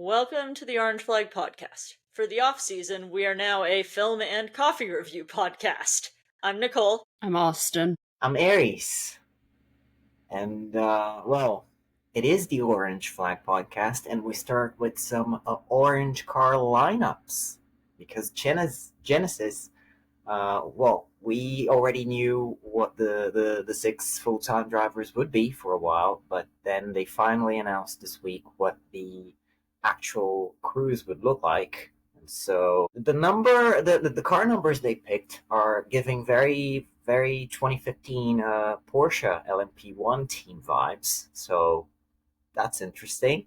Welcome to the Orange Flag Podcast. For the off-season, we are now a film and coffee review podcast. I'm Nicole. I'm Austin. I'm Aries. And, it is the Orange Flag Podcast, and we start with some orange car lineups. Because Genesis, we already knew what the 6 full-time drivers would be for a while, but then they finally announced this week what the actual crews would look like. And so the car numbers they picked are giving very 2015 Porsche LMP1 team vibes. So that's interesting.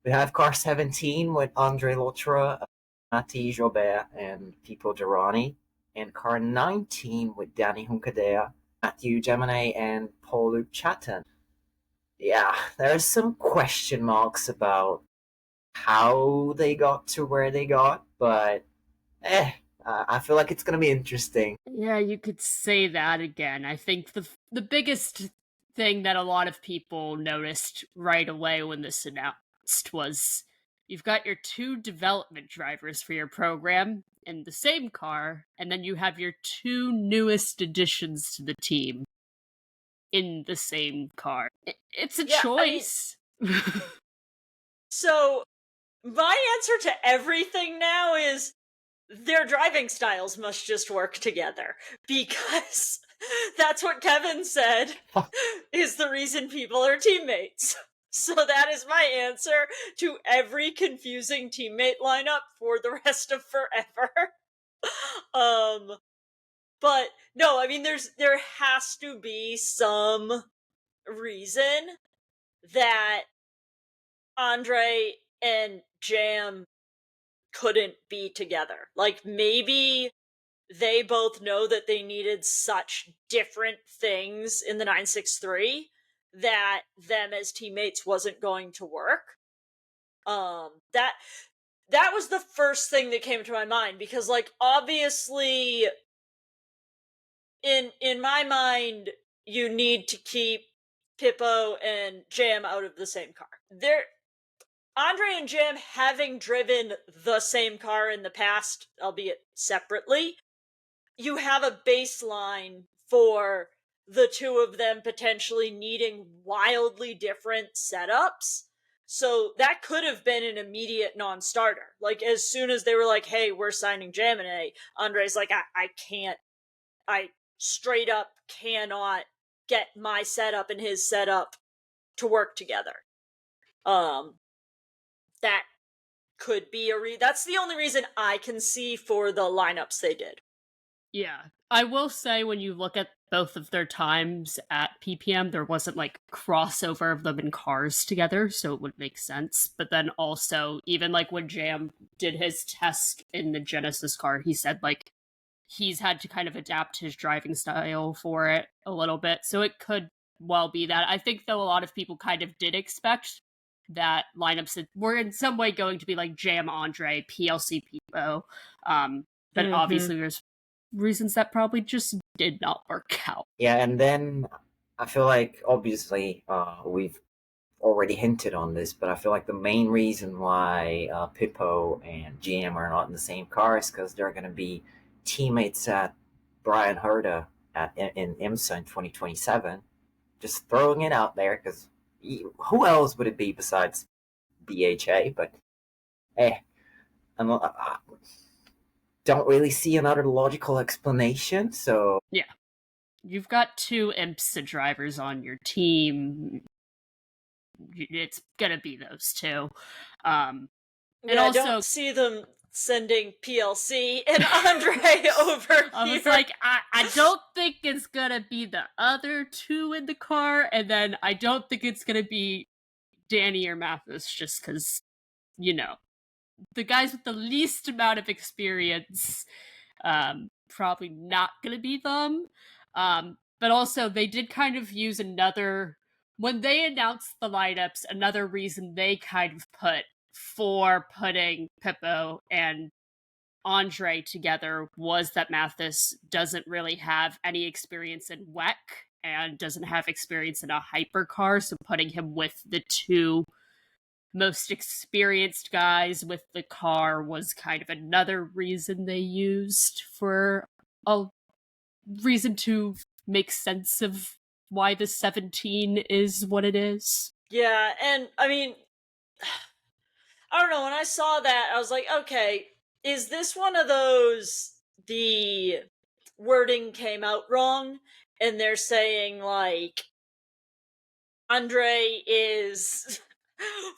We have car 17 with Andre Lotra, Mati Jobert, and Pipo Derani. And car 19 with Danny Hunkadea, Matthew Gemini, and Paul-Luc Chatin. Yeah, there's some question marks about how they got to where they got, but I feel like it's going to be interesting. Yeah, you could say that again. I think the biggest thing that a lot of people noticed right away when this announced was you've got your 2 development drivers for your program in the same car, and then you have your 2 newest additions to the team in the same car. It's a choice. So, my answer to everything now is their driving styles must just work together, because that's what Kevin said is the reason people are teammates. So that is my answer to every confusing teammate lineup for the rest of forever. But no, I mean there has to be some reason that Andre and Jam couldn't be together. Like, maybe they both know that they needed such different things in the 963 that them as teammates wasn't going to work. That was the first thing that came to my mind, because, like, obviously in my mind you need to keep Pippo and Jam out of the same car. Andre and Jam, having driven the same car in the past, albeit separately, you have a baseline for the 2 of them potentially needing wildly different setups. So that could have been an immediate non-starter. Like, as soon as they were like, hey, we're signing Jamine, Andre's like, I straight up cannot get my setup and his setup to work together. That could be that's the only reason I can see for the lineups they did. Yeah. I will say, when you look at both of their times at PPM, there wasn't like crossover of them in cars together, so it would make sense. But then also, even like when Jam did his test in the Genesis car, he said like he's had to kind of adapt his driving style for it a little bit. So it could well be that. I think, though, a lot of people kind of did expect that lineups were in some way going to be like Jam, Andre, PLC, Pipo. But obviously there's reasons that probably just did not work out. Yeah, and then I feel like, obviously, we've already hinted on this, but I feel like the main reason why Pippo and GM are not in the same car is because they're going to be teammates at Brian Herta in IMSA in 2027. Just throwing it out there, because who else would it be besides BHA? But I don't really see another logical explanation. So yeah, you've got 2 IMSA drivers on your team. It's gonna be those 2. And also, I don't see them sending PLC and Andre over I was here. like, I don't think it's gonna be the other 2 in the car, and then I don't think it's gonna be Danny or Mathis, just because, you know, the guys with the least amount of experience, probably not gonna be them. But also, they did kind of use when they announced the lineups, another reason they kind of put for putting Pippo and Andre together was that Mathis doesn't really have any experience in WEC and doesn't have experience in a hypercar, so putting him with the 2 most experienced guys with the car was kind of another reason they used for a reason to make sense of why the 17 is what it is. Yeah, and I mean, I don't know, when I saw that, I was like, okay, is this one of those, the wording came out wrong, and they're saying, like, Andre is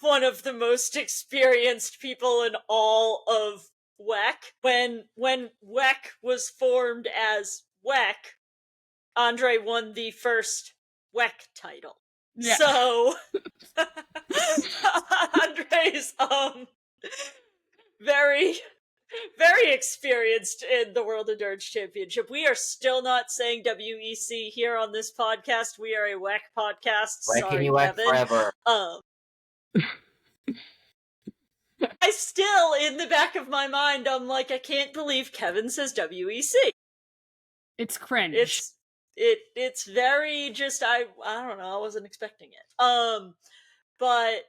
one of the most experienced people in all of WEC. When WEC was formed as WEC, Andre won the first WEC title. Yeah. So Andre's very very experienced in the World Endurance Championship. We are still not saying WEC here on this podcast. We are a WEC podcast. Sorry, Kevin. Forever. I still, in the back of my mind, I'm like, I can't believe Kevin says WEC. It's cringe. It's very just, I don't know, I wasn't expecting it. But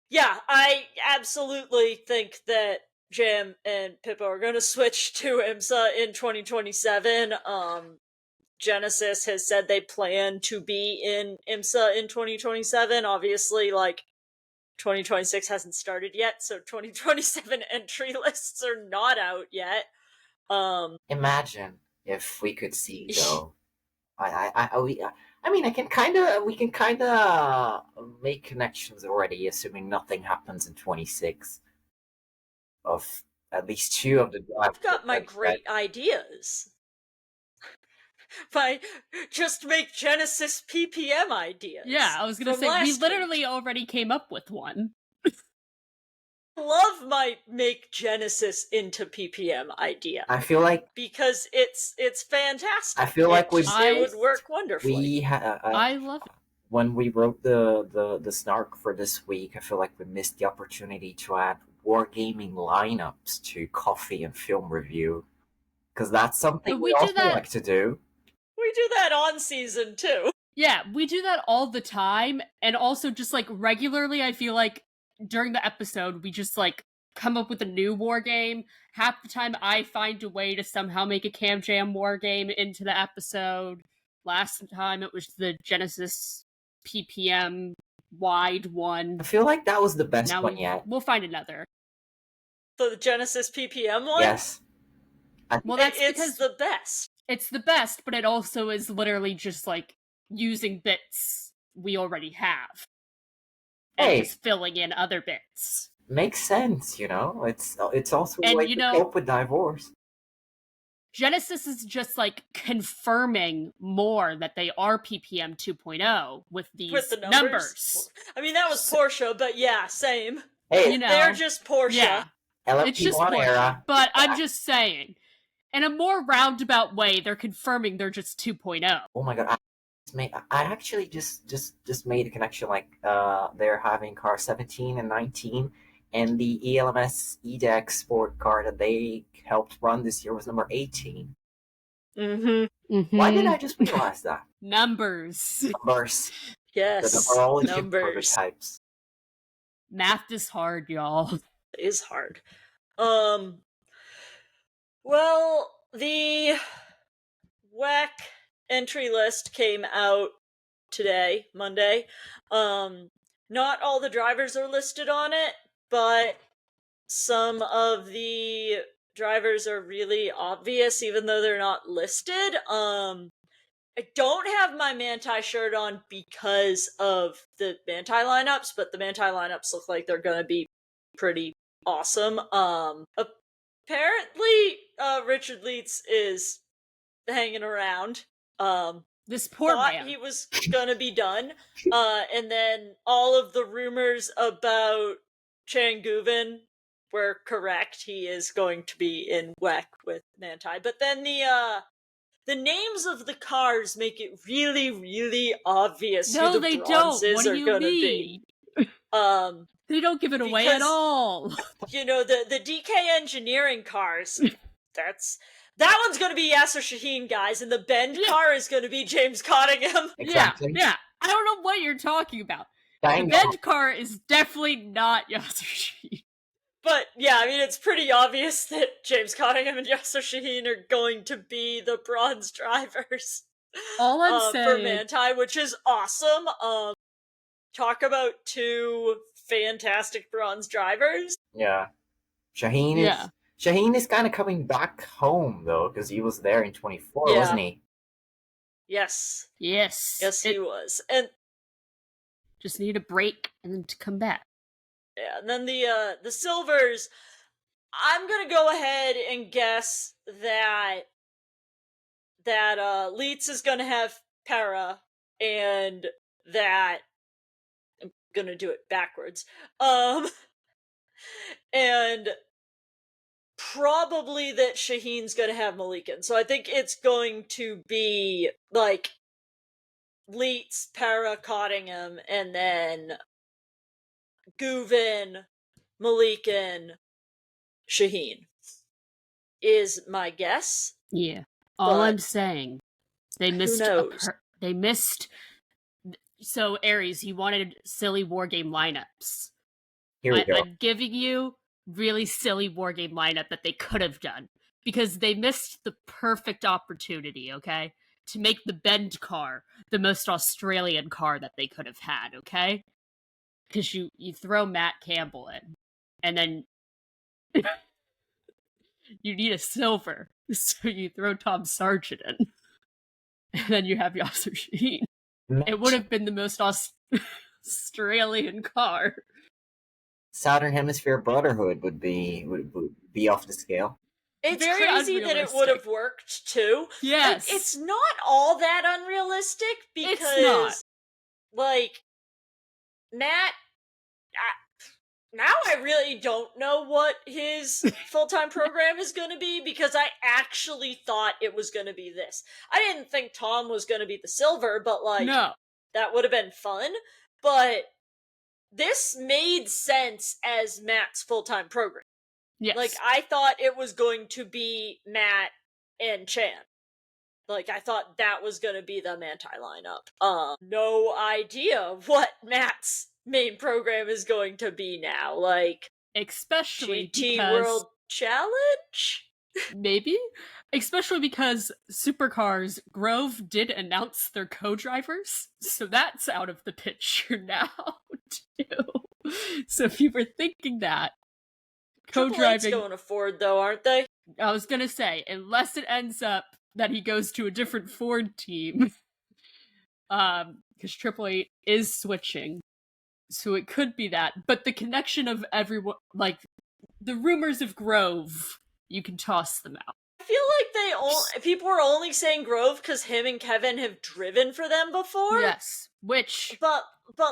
yeah, I absolutely think that Jam and Pippo are going to switch to IMSA in 2027. Genesis has said they plan to be in IMSA in 2027. Obviously, like, 2026 hasn't started yet, so 2027 entry lists are not out yet. Imagine if we could see, though. We can kind of make connections already, assuming nothing happens in 26. Of at least two of the drivers. I've got my great ideas. Just make Genesis PPM ideas. Yeah, I was gonna say, we literally already came up with one. Love my make Genesis into PPM idea. I feel like because it's fantastic. I feel like it would work wonderfully. I love it. When we wrote the snark for this week, I feel like we missed the opportunity to add wargaming lineups to coffee and film review, because that's something we also like to do. We do that on season too. Yeah, we do that all the time, and also just like regularly. I feel like during the episode, we just like come up with a new war game. Half the time, I find a way to somehow make a Cam Jam war game into the episode. Last time, it was the Genesis PPM wide one. I feel like that was the best one yet. We'll find another. The Genesis PPM one? Yes. Well, that's because the best. It's the best, but it also is literally just like using bits we already have. And just filling in other bits. Makes sense, you know? It's also a way to cope with divorce. Genesis is just like confirming more that they are PPM 2.0 with these numbers. I mean, that was Porsche, but yeah, same. Hey, they're just Porsche. Yeah. It's just Porsche era. But I'm just saying, in a more roundabout way, they're confirming they're just 2.0. Oh my god, I actually just made a connection, like they're having car 17 and 19, and the ELMS EDEX sport car that they helped run this year was number 18. Why did I just realize that? Numbers. Yes, the numerology prototypes. Math is hard, y'all. It is hard. Well, the WEC entry list came out today, Monday. Not all the drivers are listed on it, but some of the drivers are really obvious, even though they're not listed. I don't have my Manti shirt on because of the Manti lineups, but the Manti lineups look like they're gonna be pretty awesome. Apparently, Richard Leitz is hanging around. This poor man. He was gonna be done. And then all of the rumors about Chang Guven were correct. He is going to be in WEC with Manti. But then the names of the cars make it really, really obvious who the bronzes What do you are gonna mean? be. They don't give it away at all. You know, the DK Engineering cars, that one's going to be Yasser Shaheen, guys, and the Bend car is going to be James Cottingham. Exactly. Yeah. I don't know what you're talking about. The Kind of. bend car is definitely not Yasushi. But yeah, I mean, it's pretty obvious that James Cottingham and Yasuo Shaheen are going to be the bronze drivers. All I'm for saying, Manti, which is awesome. Talk about two fantastic bronze drivers. Yeah. Shaheen is kind of coming back home though, because he was there in 24, Yeah. wasn't he? Yes, yes, he was, and just need a break and then to come back. yeah, and then the silvers. I'm gonna go ahead and guess that Leeds is gonna have Para, and that I'm gonna do it backwards. And probably that Shaheen's gonna have Malikan. So I think it's going to be like Leets, Para, Cottingham, and then Guvin, Malikan, Shaheen is my guess. Yeah. All I'm saying, they missed. They missed. So Aries, you wanted silly wargame lineups. Here we go. I'm giving you really silly wargame lineup that they could have done because they missed the perfect opportunity. Okay, to make the bend car the most Australian car that they could have had. Okay, because you throw Matt Campbell in, and then you need a silver, so you throw Tom Sargent in, and then you have Yasuo Shaheen. It would have been the most Australian car. Southern Hemisphere Brotherhood would be off the scale. It's very crazy that it would have worked too. Yes, like, it's not all that unrealistic because, it's not. Like, Matt. Now I really don't know what his full-time program is going to be because I actually thought it was going to be this. I didn't think Tom was going to be the silver, but like, no, that would have been fun. But this made sense as Matt's full-time program. Yes. Like, I thought it was going to be Matt and Chan. Like, I thought that was going to be the Manti lineup. No idea what Matt's main program is going to be now. Like, especially GT because World Challenge? Maybe? Especially because Supercars Grove did announce their co-drivers, so that's out of the picture now, too. So if you were thinking that, co-driving... going to Ford, though, aren't they? I was gonna say, unless it ends up that he goes to a different Ford team, because Triple Eight is switching, so it could be that. But the connection of everyone, like, the rumors of Grove, you can toss them out. I feel like people are only saying Grove because him and Kevin have driven for them before. Yes, which... But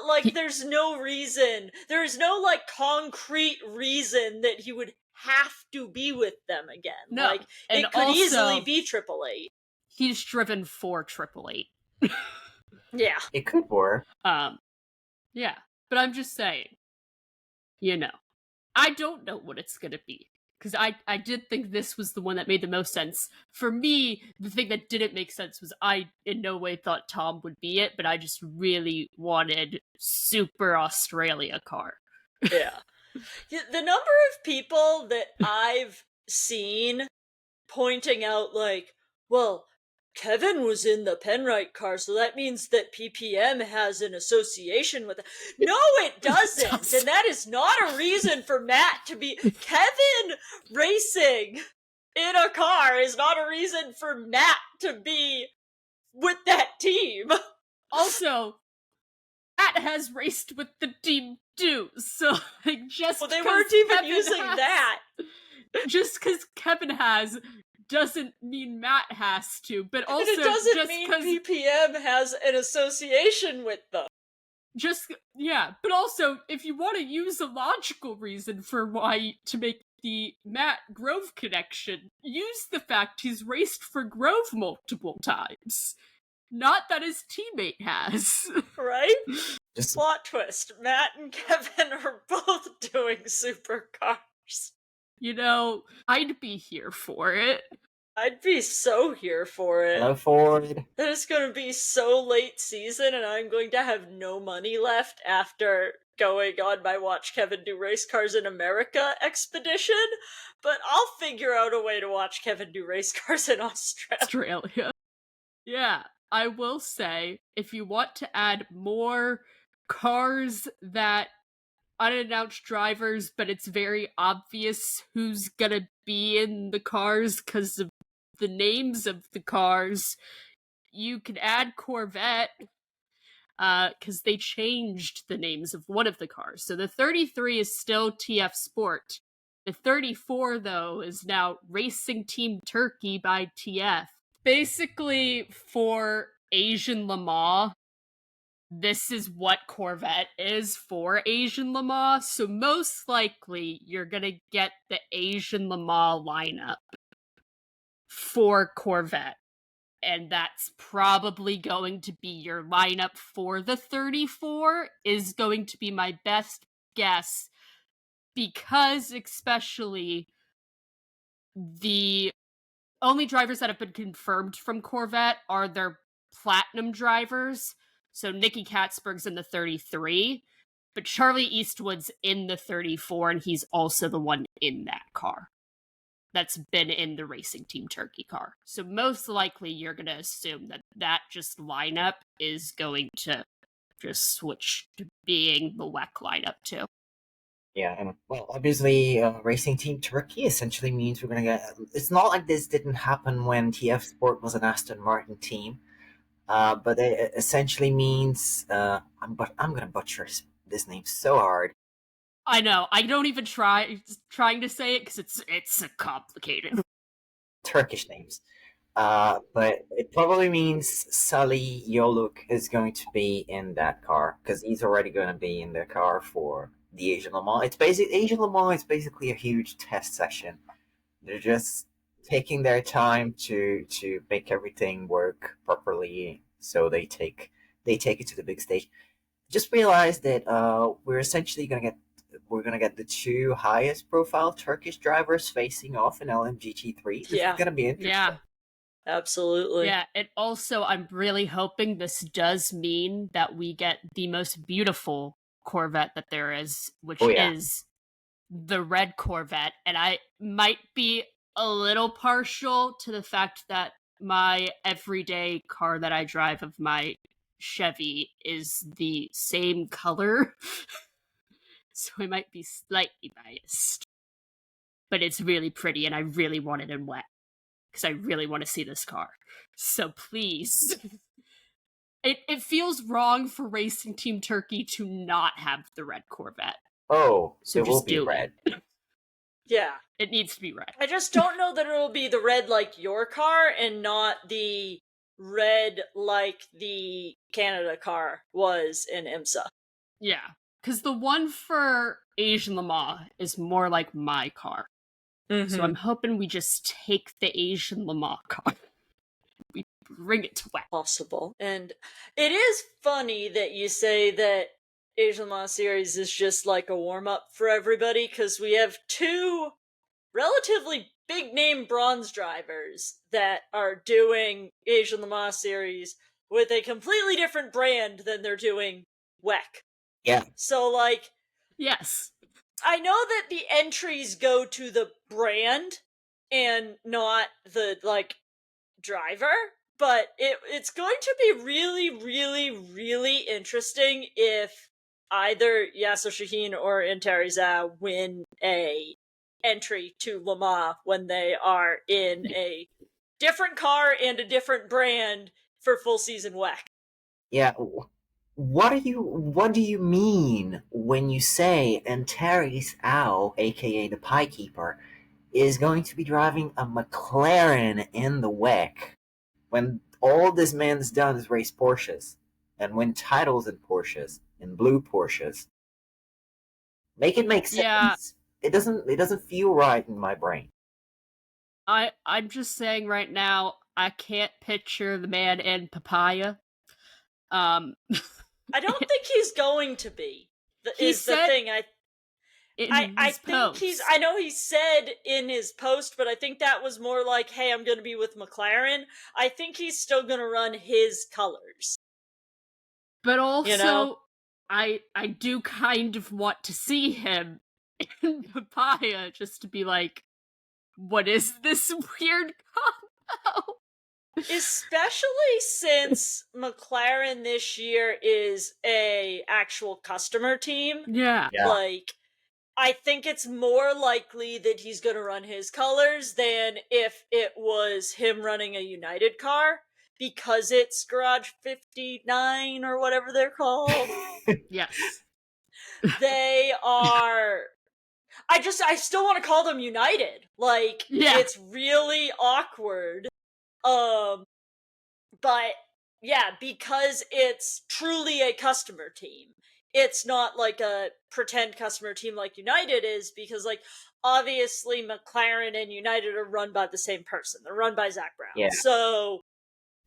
like, there's no reason. There's no, like, concrete reason that he would have to be with them again. No, like, and it could also, easily be Triple Eight. He's driven for Triple Eight. Yeah. It could work. Yeah. But I'm just saying, you know, I don't know what it's gonna be. Because I did think this was the one that made the most sense. For me, the thing that didn't make sense was I in no way thought Tom would be it, but I just really wanted Super Australia car. Yeah. The number of people that I've seen pointing out, like, well, Kevin was in the Penrite car, so that means that PPM has an association with it. No, it doesn't! And that is not a reason for Matt to be... Kevin racing in a car is not a reason for Matt to be with that team. Also, Matt has raced with the team too, so, like, just well, they weren't even using that. Just because Kevin has doesn't mean Matt has to, but also and it doesn't just mean PPM has an association with them. Yeah, but also, if you want to use a logical reason for why to make the Matt Grove connection, use the fact he's raced for Grove multiple times. Not that his teammate has. Right? Just plot twist. Matt and Kevin are both doing supercars. You know, I'd be here for it. I'd be so here for it. Hello, Ford. It's going to be so late season, and I'm going to have no money left after going on my Watch Kevin do race cars in America expedition, but I'll figure out a way to watch Kevin do race cars in Australia. Australia. Yeah, I will say, if you want to add more cars that unannounced drivers, but it's very obvious who's gonna be in the cars because of the names of the cars, you can add Corvette, because they changed the names of one of the cars. So the 33 is still TF Sport. The 34, though, is now Racing Team Turkey by TF. Basically, for Asian Le Mans, this is what Corvette is for Asian Le Mans. So most likely, you're gonna get the Asian Le Mans lineup for Corvette. And that's probably going to be your lineup for the 34, is going to be my best guess, because especially the only drivers that have been confirmed from Corvette are their platinum drivers. So Nicky Katzberg's in the 33, but Charlie Eastwood's in the 34, and he's also the one in that car that's been in the Racing Team Turkey car. So most likely you're going to assume that that just lineup is going to just switch to being the WEC lineup too. Yeah, and well, obviously, Racing Team Turkey essentially means we're gonna get. It's not like this didn't happen when TF Sport was an Aston Martin team, but it essentially means I'm gonna butcher this name so hard. I know. I don't even trying to say it because it's complicated. Turkish names. But it probably means Salih Yoluk is going to be in that car because he's already going to be in the car for the Asian Le Mans. Asian Le Mans is basically a huge test session. They're just taking their time to make everything work properly, so they take it to the big stage. Just realize that we're essentially gonna get the two highest profile Turkish drivers facing off in LMGT3. This Yeah. is gonna be interesting. Yeah. Absolutely. Yeah, and also I'm really hoping this does mean that we get the most beautiful Corvette that there is, which is the red Corvette. And I might be a little partial to the fact that my everyday car that I drive of my Chevy is the same color. So I might be slightly biased. But it's really pretty, and I really want it in wet, because I really want to see this car. So please. It feels wrong for Racing Team Turkey to not have the red Corvette. Oh, So it will just be do red. Yeah. It needs to be red. I just don't know that it'll be the red like your car and not the red like the Canada car was in IMSA. Yeah. Because the one for Asian Le Mans is more like my car. So I'm hoping we just take the Asian Le Mans car. We bring it to wet. Possible. And it is funny that you say that Asian Le Mans Series is just like a warm-up for everybody, because we have two relatively big-name bronze drivers that are doing Asian Le Mans Series with a completely different brand than they're doing WEC. Yeah. So, like, Yes. I know that the entries go to the brand and not the, like, driver, but it's going to be really, really, really interesting if either Yasser Shaheen or Intariza win a entry to Le Mans when they are in a different car and a different brand for full season WEC. Yeah. What do you mean when you say Antares Al, aka the Pie Keeper, is going to be driving a McLaren in the WEC when all this man's done is race Porsches and win titles in Porsches, in blue Porsches? Make it make sense. Yeah. It doesn't feel right in my brain. I'm just saying right now, I can't picture the man in papaya. I don't think he's going to be. He Is the said- thing in I his think post. I know he said in his post, but I think that was more like, hey, I'm going to be with McLaren. I think he's still going to run his colors. But also, You know? I do kind of want to see him in Papaya just to be like, what is this weird combo? Especially since McLaren this year is a actual customer team. Yeah. Yeah. Like, I think it's more likely that he's going to run his colors than if it was him running a United car, because it's Garage 59 or whatever they're called. Yes. They are. I still want to call them United. Like, Yeah. it's really awkward. But yeah, because it's truly a customer team. It's not like a pretend customer team like United is, because like obviously McLaren and United are run by the same person. They're run by Zach Brown. Yeah. So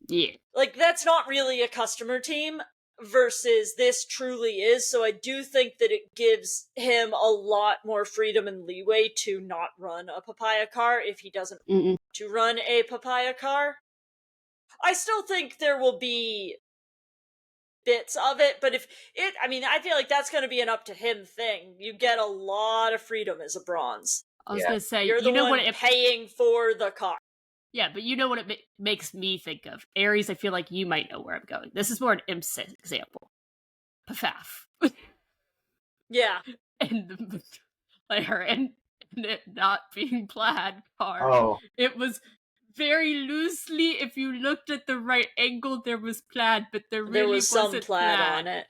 Yeah. like that's not really a customer team versus this truly is. So I do think that it gives him a lot more freedom and leeway to not run a papaya car if he doesn't Mm-mm. to run a papaya car. I still think there will be bits of it, but I feel like that's going to be an up to him thing. You get a lot of freedom as a bronze. I was Yeah. gonna say, You're the you know one what it paying for the car. Yeah, but you know what it makes me think of? Aries, I feel like you might know where I'm going. This is more an IMSA example. Pafaf. Yeah. And the player and it not being plaid car. Oh, It was very loosely, if you looked at the right angle, there was plaid, but there really There was some wasn't plaid on it.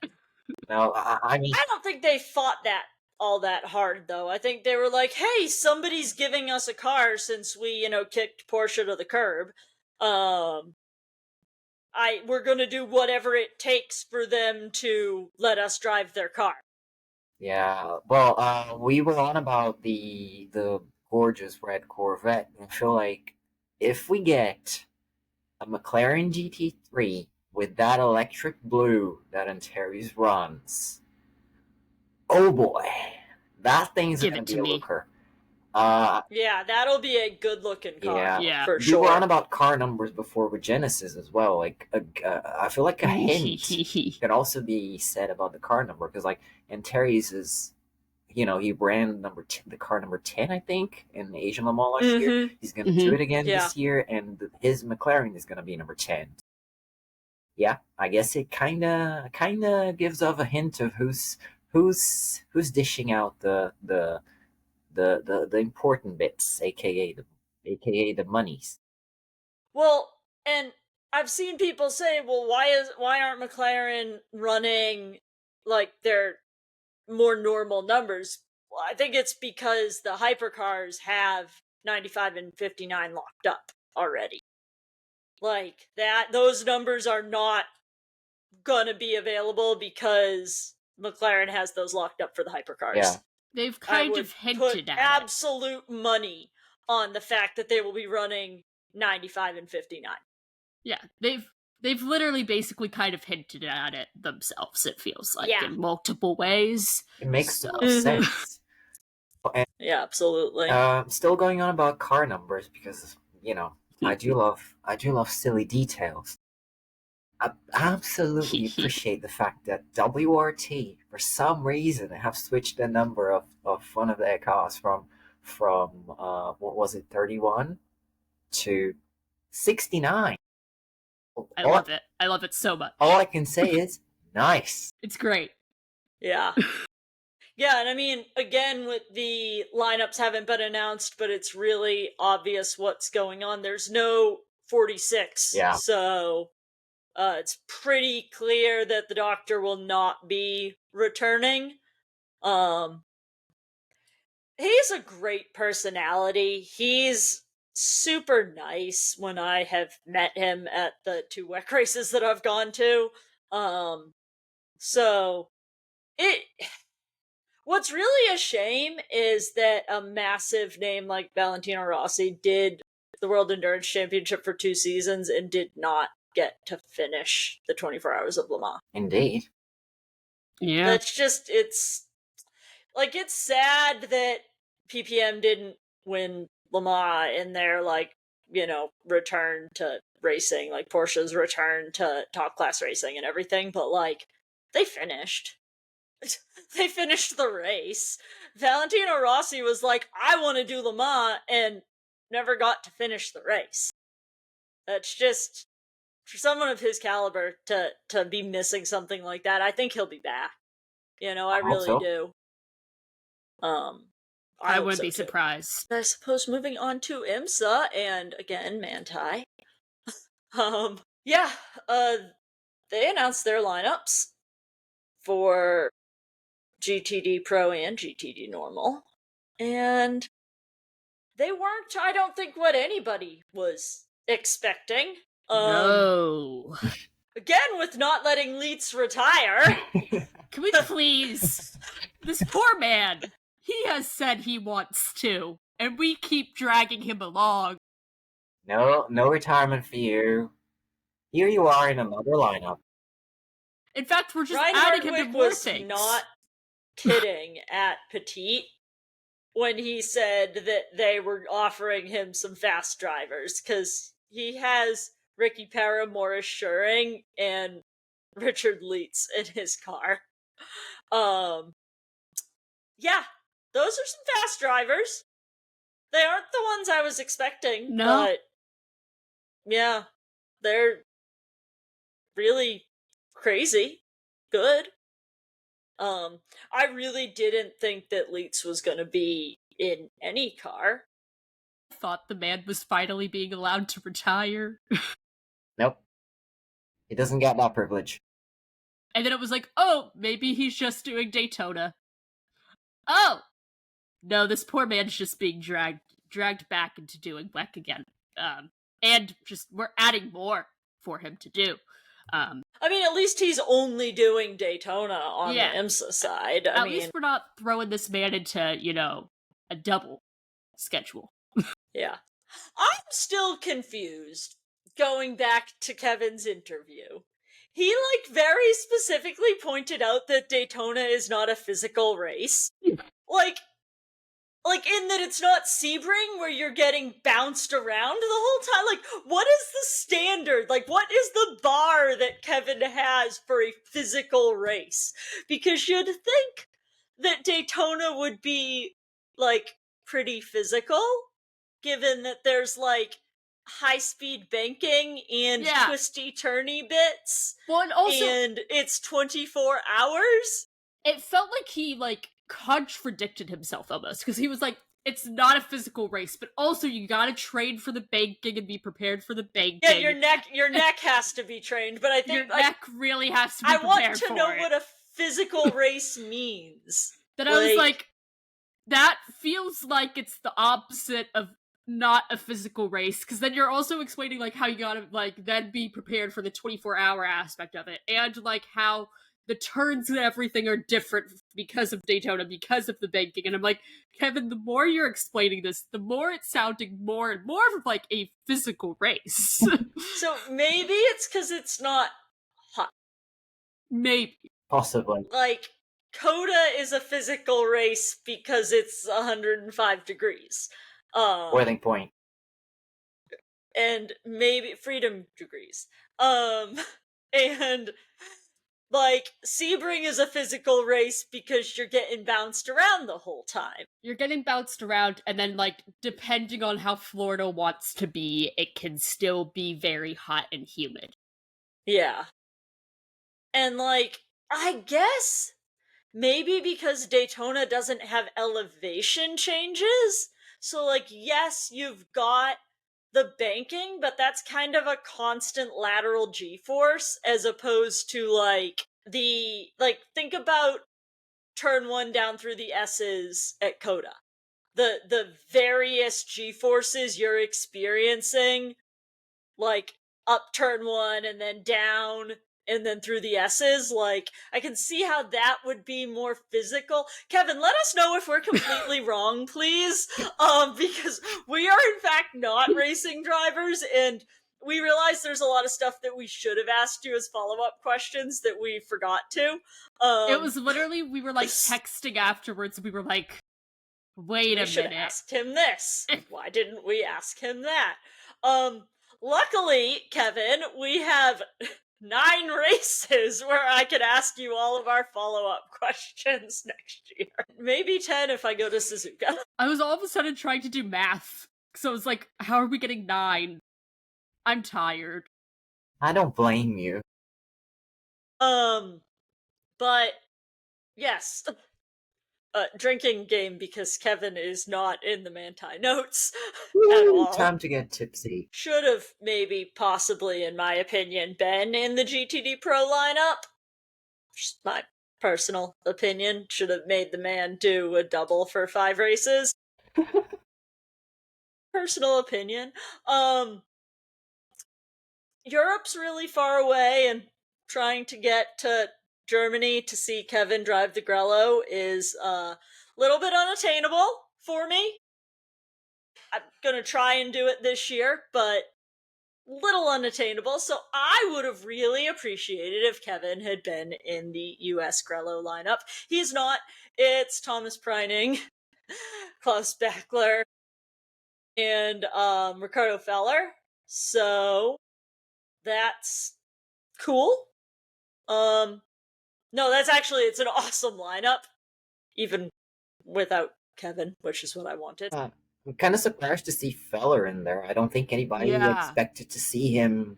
no, I mean, I don't think they fought that all that hard, though. I think they were like, hey, somebody's giving us a car since we, kicked Porsche to the curb. We're gonna do whatever it takes for them to let us drive their car. yeah. Well, we were on about the gorgeous red Corvette. I feel like if we get a McLaren GT3 with that electric blue that Antares runs, oh boy, that thing's Give gonna it be to a me. looker. Yeah, that'll be a good looking car. Yeah, For we were on sure. about car numbers before with Genesis as well. Like, I feel like a hint can also be said about the car number, because like Antares is, he ran the car number 10, I think, in the Asian Le Mans last year. He's gonna do it again Yeah. this year, and his McLaren is gonna be number 10. Yeah, I guess it kinda gives off a hint of who's dishing out the important bits, aka the monies. Well, and I've seen people say, well, why aren't McLaren running like their more normal numbers? Well, I think it's because the hypercars have 95 and 59 locked up already. Like those numbers are not gonna be available because McLaren has those locked up for the hypercars. Yeah. They've I kind would of hinted put at it. absolute money on the fact that they will be running 95 and 59. Yeah, they've literally basically kind of hinted at it themselves, it feels like, Yeah. in multiple ways. It makes So- a lot of sense. And Yeah, absolutely. still going on about car numbers, because I do love silly details. I absolutely appreciate the fact that WRT, for some reason, have switched the number of one of their cars from what was it, 31 to 69. I love it. I love it so much. All I can say is nice. It's great. Yeah. Yeah, and I mean, again, with the lineups haven't been announced, but it's really obvious what's going on. There's no 46. Yeah. So it's pretty clear that the Doctor will not be returning. He's a great personality. He's super nice when I have met him at the 2 WEC races that I've gone to. So what's really a shame is that a massive name like Valentino Rossi did the World Endurance Championship for 2 seasons and did not get to finish the 24 Hours of Le Mans. Indeed. Yeah. That's just, like, it's sad that PPM didn't win Le Mans in their, like, return to racing, like Porsche's return to top class racing and everything, but, like, they finished. They finished the race. Valentino Rossi was like, I want to do Le Mans, and never got to finish the race. That's just, for someone of his caliber to be missing something like that. I think he'll be back. I hope really so. do. I hope wouldn't so be too. surprised. I suppose moving on to IMSA, and again, Manti. Yeah, they announced their lineups for GTD Pro and GTD Normal, and they weren't, I don't think, what anybody was expecting. No. Again, with not letting Leitz retire. Can we please? This poor man, he has said he wants to, and we keep dragging him along. No retirement for you. Here you are in another lineup. In fact, we're just Ryan adding him to Hardwick more was things. not kidding at Petit when he said that they were offering him some fast drivers, because he has Ricky Parra, Morris Schuring, and Richard Leitz in his car. Yeah, those are some fast drivers. They aren't the ones I was expecting, No. but yeah, they're really crazy good. I really didn't think that Leitz was gonna be in any car. I thought the man was finally being allowed to retire. Nope. He doesn't get that privilege. And then it was like, oh, maybe he's just doing Daytona. Oh! No, this poor man's just being dragged back into doing WEC again. And just, we're adding more for him to do. I mean, at least he's only doing Daytona on Yeah. the IMSA side. At least we're not throwing this man into, a double schedule. Yeah. I'm still confused, going back to Kevin's interview. He, very specifically pointed out that Daytona is not a physical race. Like, in that it's not Sebring where you're getting bounced around the whole time. Like, what is the standard? Like, what is the bar that Kevin has for a physical race? Because you'd think that Daytona would be, pretty physical, given that there's, high-speed banking and twisty-turny bits. Well, and also, and it's 24 hours? It felt like he, contradicted himself almost, because he was like, it's not a physical race, but also you gotta train for the banking and be prepared for the banking. Yeah, your neck has to be trained, but I think your neck really has to be prepared for it. I want to know what a physical race means. Then I was like, that feels like it's the opposite of not a physical race, because then you're also explaining, how you gotta, then be prepared for the 24-hour aspect of it, and, how the turns and everything are different because of Daytona, because of the banking. And I'm like, Kevin, the more you're explaining this, the more it's sounding more and more of a physical race. So maybe it's because it's not hot. Maybe. Possibly. Coda is a physical race because it's 105 degrees. Boiling point. And maybe freedom degrees. And Sebring is a physical race because you're getting bounced around the whole time. You're getting bounced around, and then, depending on how Florida wants to be, it can still be very hot and humid. Yeah. And, I guess maybe because Daytona doesn't have elevation changes, so, yes, you've got the banking, but that's kind of a constant lateral G-force, as opposed to, think about turn 1 down through the S's at Coda. The various G-forces you're experiencing, up turn 1 and then down and then through the S's, I can see how that would be more physical. Kevin, let us know if we're completely wrong, please, because we are in fact not racing drivers, and we realized there's a lot of stuff that we should have asked you as follow-up questions that we forgot to. It was literally, we were like texting afterwards, we were like, wait a we should minute. have asked him this. Why didn't we ask him that? Luckily, Kevin, we have 9 races where I could ask you all of our follow-up questions next year. Maybe 10 if I go to Suzuka. I was all of a sudden trying to do math, so I was like, how are we getting 9? I'm tired. I don't blame you. But yes, drinking game because Kevin is not in the Manti notes at all. Time to get tipsy. Should have maybe, possibly, in my opinion, been in the GTD Pro lineup. Just my personal opinion. Should have made the man do a double for 5 races. Personal opinion. Europe's really far away, and trying to get to Germany to see Kevin drive the Grello is a little bit unattainable for me. I'm gonna try and do it this year, but little unattainable, so I would have really appreciated if Kevin had been in the US Grello lineup. He's not. It's Thomas Preining, Klaus Beckler, and Ricardo Feller, so that's cool. No, it's an awesome lineup, even without Kevin, which is what I wanted. I'm kind of surprised to see Feller in there. I don't think anybody expected to see him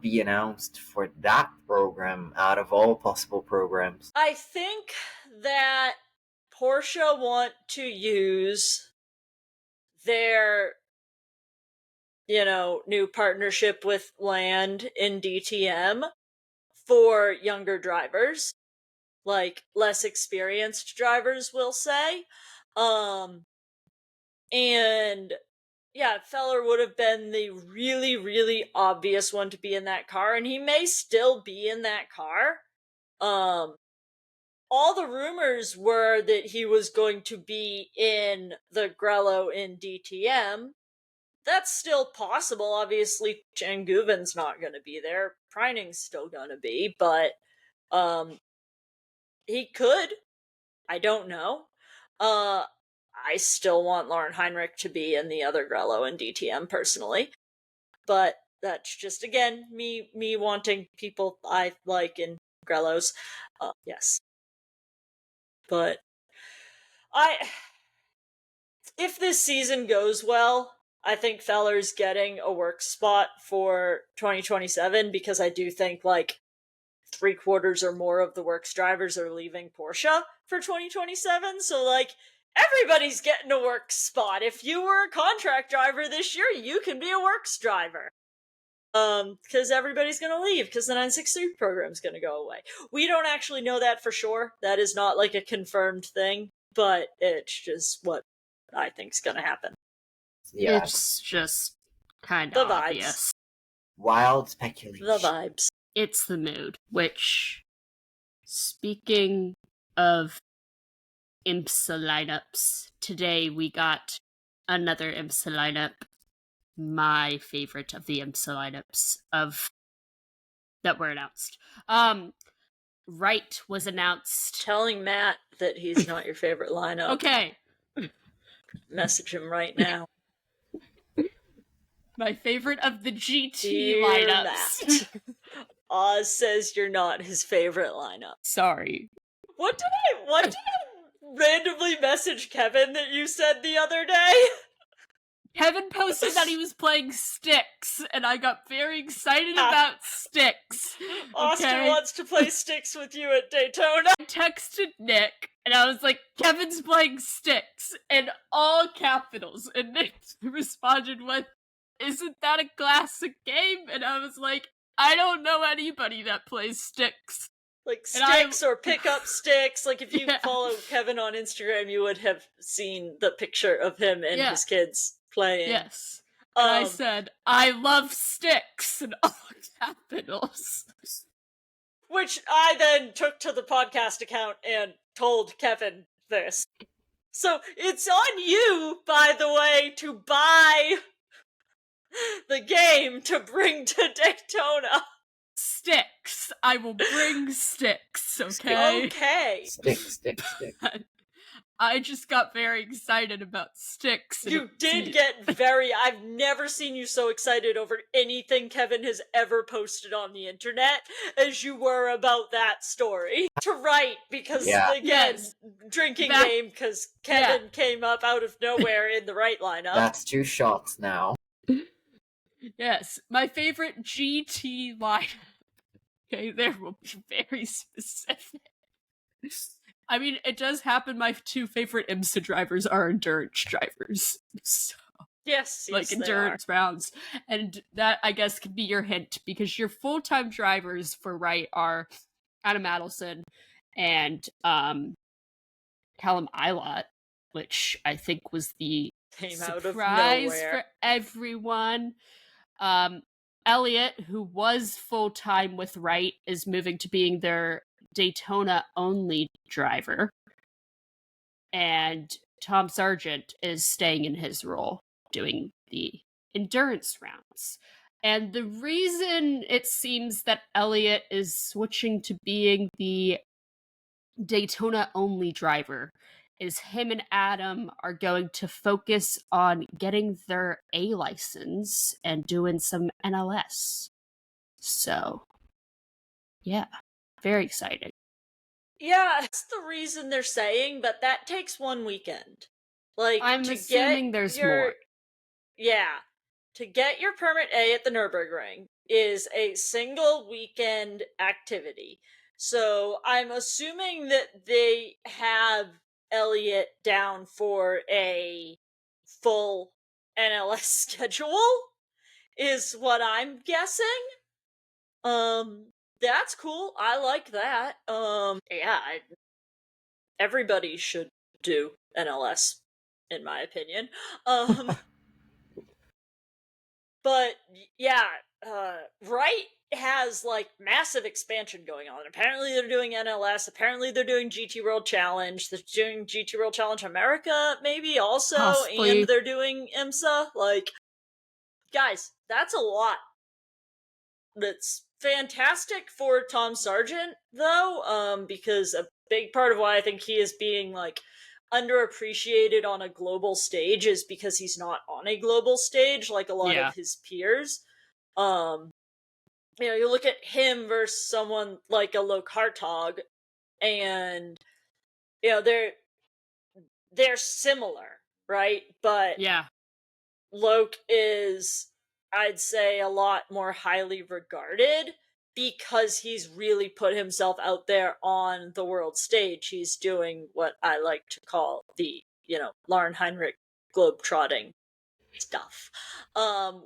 be announced for that program out of all possible programs. I think that Porsche want to use their, new partnership with Land in DTM for younger drivers, like less experienced drivers, will say. And yeah, Feller would have been the really, really obvious one to be in that car, and he may still be in that car. All the rumors were that he was going to be in the Grello in DTM. That's still possible. Obviously, Changuven's not going to be there. Preining's still going to be, but he could. I don't know. I still want Lauren Heinrich to be in the other Grello in DTM personally, but that's just, again, me wanting people I like in Grellos. Yes, but if this season goes well, I think Feller's getting a work spot for 2027, because I do think 3/4 or more of the works drivers are leaving Porsche for 2027. So everybody's getting a works spot. If you were a contract driver this year, you can be a works driver. Because everybody's going to leave, because the 963 program's going to go away. We don't actually know that for sure. That is not a confirmed thing, but it's just what I think's going to happen. Yeah. It's just kind of obvious. Wild speculation. The vibes. It's the mood, which, speaking of IMSA lineups, today we got another IMSA lineup, my favorite of the IMSA lineups that were announced. Wright was announced. Telling Matt that he's not your favorite lineup. Okay. Message him right now. My favorite of the GT Dear lineups. Matt. Oz says you're not his favorite lineup. Sorry. What did I randomly message Kevin that you said the other day? Kevin posted that he was playing Styx, and I got very excited about Styx. Austin wants to play Styx with you at Daytona. I texted Nick, and I was like, Kevin's playing Styx, in all capitals, and Nick responded with, isn't that a classic game? And I was like, I don't know anybody that plays Styx. Sticks or pickup sticks. If you follow Kevin on Instagram, you would have seen the picture of him and his kids playing. Yes. And I said, I love Styx in all capitals. Which I then took to the podcast account and told Kevin this. So it's on you, by the way, to buy the game to bring to Daytona. Sticks. I will bring sticks, okay? Okay. Stick. I just got very excited about sticks. And You did get very... I've never seen you so excited over anything Kevin has ever posted on the internet as you were about that story. To write, because, again, Yes. drinking Back- game, because Kevin came up out of nowhere in the right lineup. That's 2 shots now. Yes, my favorite GT lineup. Okay, there will be very specific. I mean, it does happen my 2 favorite IMSA drivers are endurance drivers. So, Yes, like they endurance rounds. And that, I guess, could be your hint, because your full-time drivers for Wright are Adam Adelson and Callum Ilott, which I think was the came out of surprise nowhere. for everyone. Elliot, who was full-time with Wright, is moving to being their Daytona-only driver. And Tom Sargent is staying in his role, doing the endurance rounds. And the reason it seems that Elliot is switching to being the Daytona-only driver is him and Adam are going to focus on getting their A license and doing some NLS. So, yeah, very exciting. Yeah, that's the reason they're saying, but that takes one weekend. Like, I'm to assuming get there's your... more. Yeah. To get your permit A at the Nürburgring is a single weekend activity. So I'm assuming that they have Elliot down for a full NLS schedule, is what I'm guessing. That's cool. I like that. Yeah, everybody should do NLS, in my opinion. But yeah, Wright has like massive expansion going on. Apparently they're doing NLS, apparently they're doing GT World Challenge, they're doing GT World Challenge America maybe also, Possibly. and they're doing IMSA. Like, guys, that's a lot. That's fantastic for Tom Sargent, though, because a big part of why I think he is being like underappreciated on a global stage is because he's not on a global stage like a lot of his peers. You look at him versus someone like a Loke Hartog, and they're similar, right? But Yeah. Loke is, I'd say, a lot more highly regarded because he's really put himself out there on the world stage. He's doing what I like to call the, Lauren Heinrich globetrotting stuff.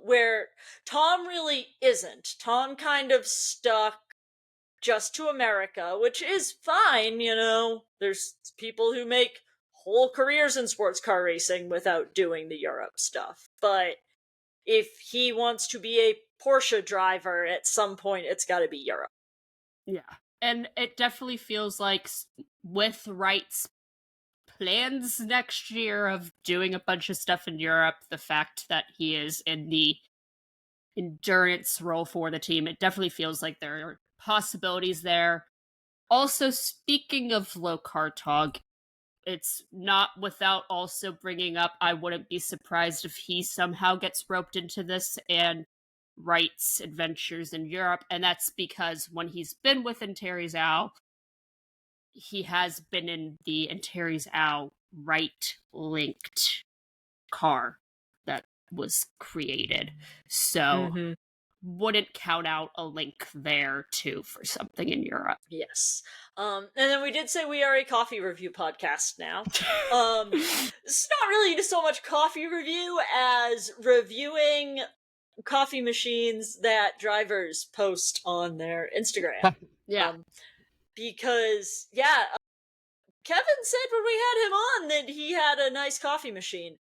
Where Tom really isn't. Tom kind of stuck just to America, which is fine, There's people who make whole careers in sports car racing without doing the Europe stuff. But if he wants to be a Porsche driver at some point, it's got to be Europe. Yeah. And it definitely feels like with Wright's plans next year of doing a bunch of stuff in Europe, the fact that he is in the endurance role for the team, it definitely feels like there are possibilities there. Also, speaking of Loke Hartog, it's not without also bringing up, I wouldn't be surprised if he somehow gets roped into this and Wright's adventures in Europe, and that's because when he's been with Antares Al, he has been in the Antares Al Wright-linked car that was created. So, wouldn't count out a link there, too, for something in Europe. Yes. And then we did say we are a coffee review podcast now. It's not really so much coffee review as reviewing coffee machines that drivers post on their Instagram. Yeah. Because, Kevin said when we had him on that he had a nice coffee machine.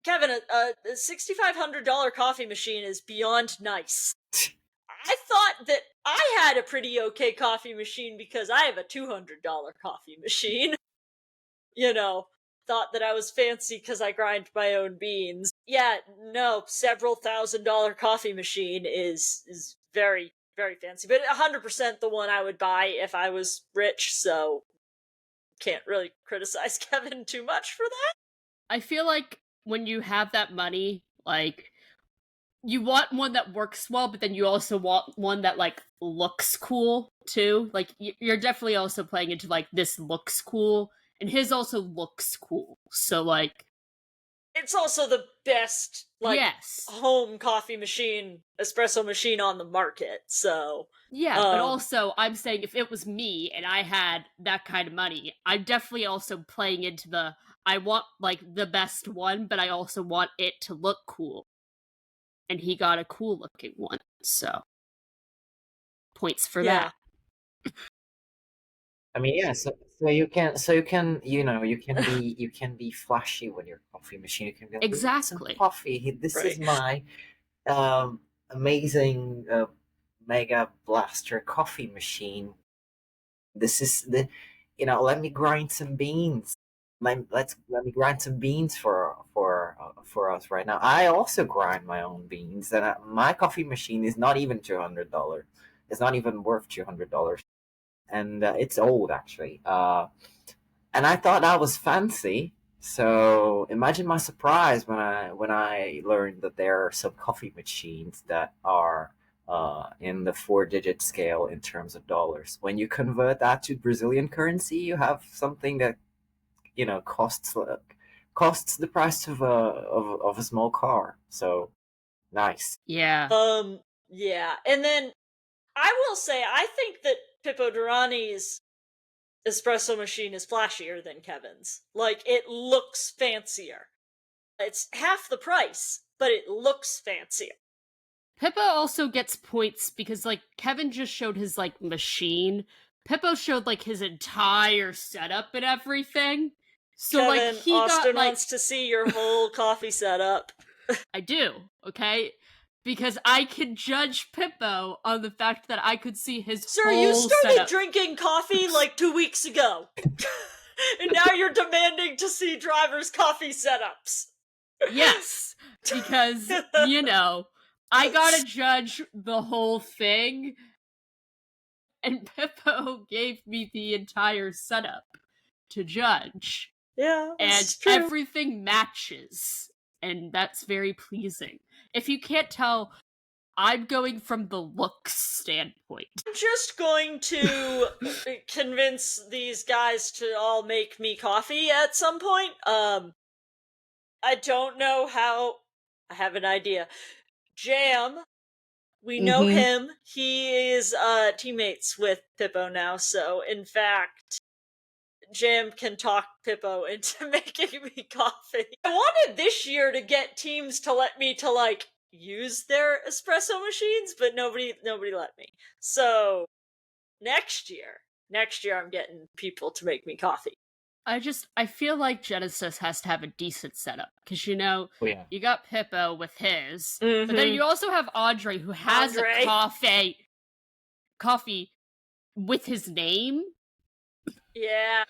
Kevin, a $6,500 coffee machine is beyond nice. I thought that I had a pretty okay coffee machine because I have a $200 coffee machine. thought that I was fancy because I grind my own beans. Yeah, no, several $1,000 coffee machine is very, very fancy. But 100% the one I would buy if I was rich, so can't really criticize Kevin too much for that. I feel like when you have that money, like, you want one that works well, but then you also want one that, like, looks cool, too. Like, you're definitely also playing into, like, this looks cool, and his also looks cool. So, like... It's also the best, like, yes. home coffee machine, espresso machine on the market, so... Yeah, but also, I'm saying if it was me and I had that kind of money, I'm definitely also playing into the, I want, like, the best one, but I also want it to look cool. And he got a cool looking one, so points for that. I mean, yeah. So you can you can be flashy with your coffee machine. You can be like, "We want some Exactly. coffee. This Right. is my amazing mega blaster coffee machine. This is the, let me grind some beans. Let me grind some beans for us right now. I also grind my own beans, and my coffee machine is not even $200. It's not even worth $200, and it's old actually. And I thought that was fancy. So imagine my surprise when I learned that there are some coffee machines that are in the 4-digit scale in terms of dollars. When you convert that to Brazilian currency, you have something that costs the price of a small car. So nice. Yeah. Yeah. And then I will say I think that Pippo Durrani's espresso machine is flashier than Kevin's. Like, it looks fancier. It's half the price, but it looks fancier. Pippo also gets points because, like, Kevin just showed his, like, machine. Pippo showed, like, his entire setup and everything. So, Kevin, like, he Austin got, like... wants to see your whole coffee setup. I do, okay? Because I can judge Pippo on the fact that I could see his Sir, whole you started setup. drinking coffee like 2 weeks ago. And now you're demanding to see drivers' coffee setups. Yes, because, I gotta judge the whole thing. And Pippo gave me the entire setup to judge. Yeah, And that's true. everything matches. And that's very pleasing. If you can't tell, I'm going from the looks standpoint. I'm just going to convince these guys to all make me coffee at some point. I don't know how. I have an idea. Jam, we know him. He is teammates with Pippo now, so in fact, Jam can talk Pippo into making me coffee. I wanted this year to get teams to let me to, like, use their espresso machines, but nobody let me. So next year I'm getting people to make me coffee. I feel like Genesis has to have a decent setup, because Oh, yeah. you got Pippo with his, but then you also have Andre, who has Andre. a coffee with his name. Yeah.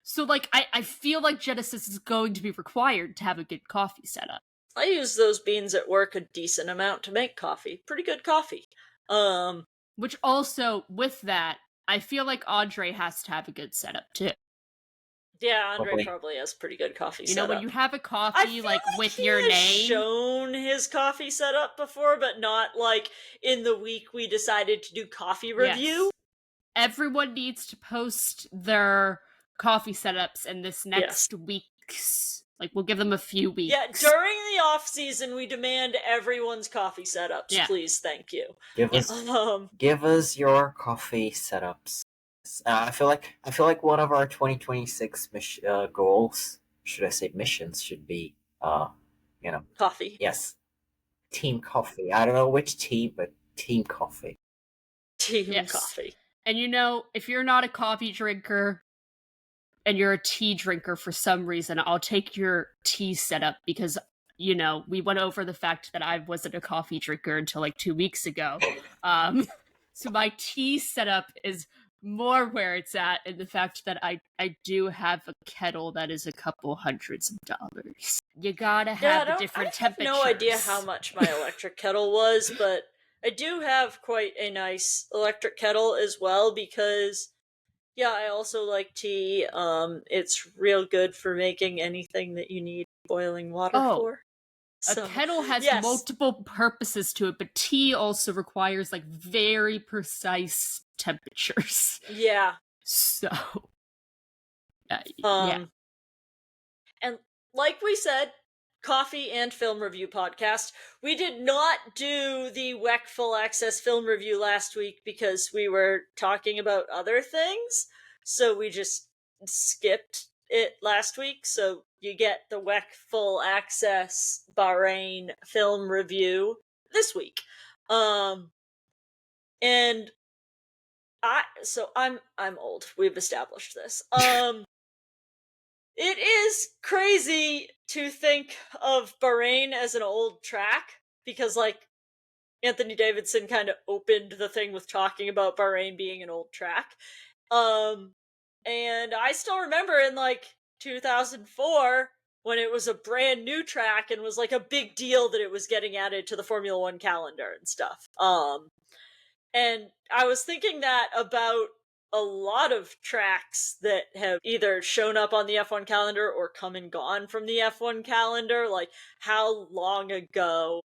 So, like, I feel like Genesis is going to be required to have a good coffee setup. I use those beans at work a decent amount to make coffee. Pretty good coffee. Which also, with that, I feel like Andre has to have a good setup, too. Yeah, Andre probably has pretty good coffee setup. When you have a I coffee, feel like with he your has name... shown his coffee setup before, but not, like, in the week we decided to do coffee review. Yes. Everyone needs to post their coffee setups in this next week's... Like, we'll give them a few weeks. Yeah, during the off-season, we demand everyone's coffee setups, please, thank you. Give us your coffee setups. I feel like one of our 2026 goals, should I say missions, should be coffee. Yes, team coffee. I don't know which team, but team coffee. Team coffee. And if you're not a coffee drinker and you're a tea drinker for some reason, I'll take your tea setup, because we went over the fact that I wasn't a coffee drinker until like 2 weeks ago. So my tea setup is more where it's at in the fact that I do have a kettle that is a couple hundreds of dollars. You gotta have the different temperatures. I have no idea how much my electric kettle was, but I do have quite a nice electric kettle as well because, yeah, I also like tea. It's real good for making anything that you need boiling water for. A kettle has multiple purposes to it, but tea also requires like very precise temperatures. Yeah. So, yeah. And like we said, coffee and film review podcast. We did not do the WEC Full Access film review last week because we were talking about other things. So we just skipped it last week. So you get the WEC Full Access Bahrain film review this week. And I'm old. We've established this. It is crazy to think of Bahrain as an old track because, like, Anthony Davidson kind of opened the thing with talking about Bahrain being an old track. And I still remember in, like, 2004 when it was a brand new track and was, like, a big deal that it was getting added to the Formula One calendar and stuff. And I was thinking that about a lot of tracks that have either shown up on the F1 calendar or come and gone from the F1 calendar, like how long ago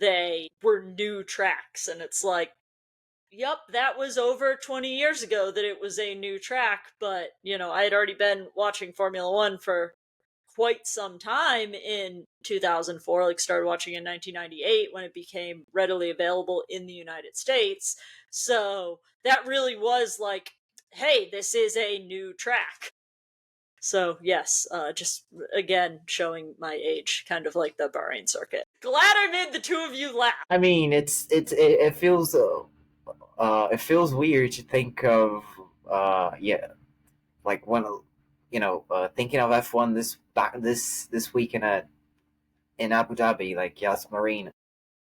they were new tracks. And it's like, yep, that was over 20 years ago that it was a new track, but, you know, I had already been watching Formula One for quite some time in 2004, like started watching in 1998 when it became readily available in the United States. So that really was like, hey, this is a new track. So yes, just again showing my age, kind of like the Bahrain circuit. Glad I made the two of you laugh. I mean, it feels weird to think of like when thinking of F1 this week in Abu Dhabi, like Yas Marine.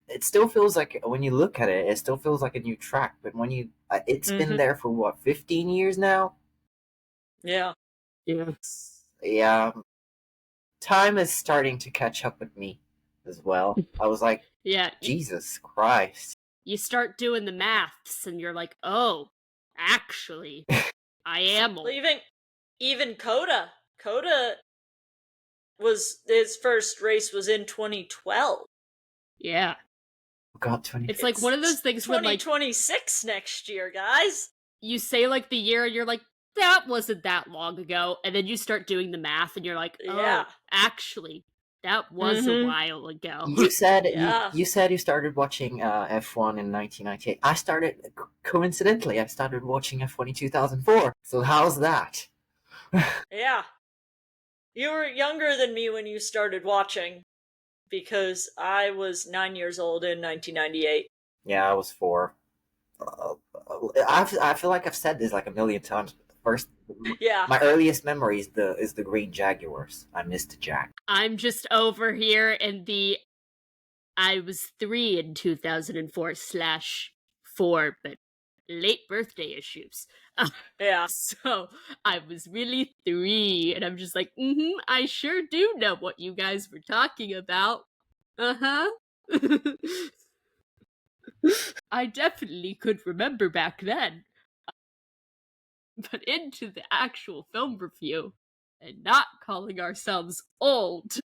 It still feels like, when you look at it, it still feels like a new track. But when you, it's been there for what, 15 years now? Yeah. Yeah. Time is starting to catch up with me as well. I was like, Jesus Christ. You start doing the maths and you're like, oh, actually, I am old. Even Coda was, his first race was in 2012. Yeah. God, 20. It's like one of those things where, like, 2026 next year, guys. You say, like, the year and you're like, that wasn't that long ago. And then you start doing the math and you're like, oh, actually, that was a while ago. You said you said you started watching F1 in 1998. I started watching F1 in 2004. So how's that? Yeah. You were younger than me when you started watching, because I was 9 years old in 1998. Yeah, I was 4. I feel like I've said this like a million times. First, my earliest memory is the green Jaguars. I missed the Jag. I'm just over here in I was 3 in 2004/4, but late birthday issues. Yeah. So I was really 3, and I'm just like, I sure do know what you guys were talking about. I definitely could remember back then. But into the actual film review, and not calling ourselves old.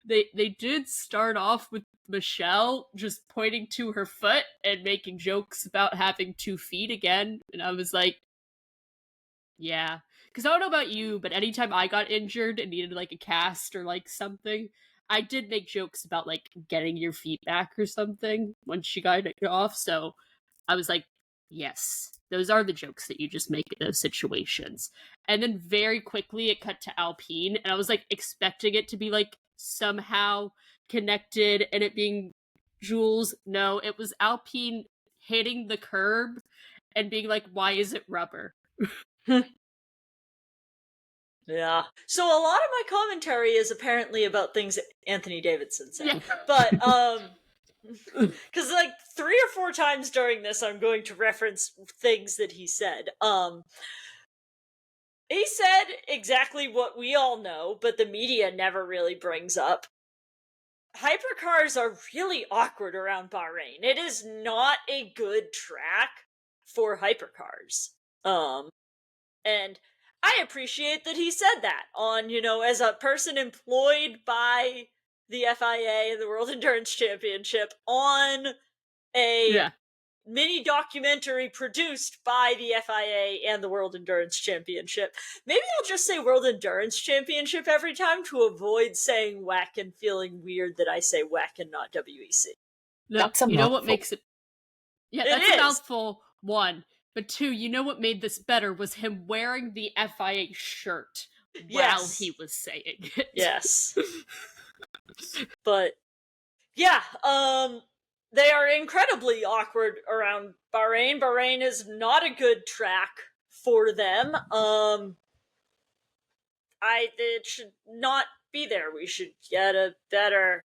They did start off with Michelle just pointing to her foot and making jokes about having 2 feet again, and I was like, yeah. Because I don't know about you, but anytime I got injured and needed, like, a cast or, like, something, I did make jokes about, like, getting your feet back or something when she got it off, so I was like, yes, those are the jokes that you just make in those situations. And then very quickly it cut to Alpine, and I was, like, expecting it to be, like, somehow connected and it being Jules. No, it was Alpine hitting the curb and being like, why is it rubber? Yeah. So a lot of my commentary is apparently about things Anthony Davidson said. Yeah. But, because, like, 3 or 4 times during this, I'm going to reference things that he said. He said exactly what we all know, but the media never really brings up. Hypercars are really awkward around Bahrain. It is not a good track for hypercars. And I appreciate that he said that on, as a person employed by the FIA, the World Endurance Championship, on a mini documentary produced by the FIA and the World Endurance Championship. Maybe I'll just say World Endurance Championship every time to avoid saying WEC and feeling weird that I say WEC and not WEC. No, That's a you know what mouthful. makes it... Yeah, It that's a is. mouthful, one. But two, you know what made this better was him wearing the FIA shirt while Yes. he was saying it. Yes. But, yeah, they are incredibly awkward around Bahrain. Bahrain is not a good track for them. It should not be there. We should get a better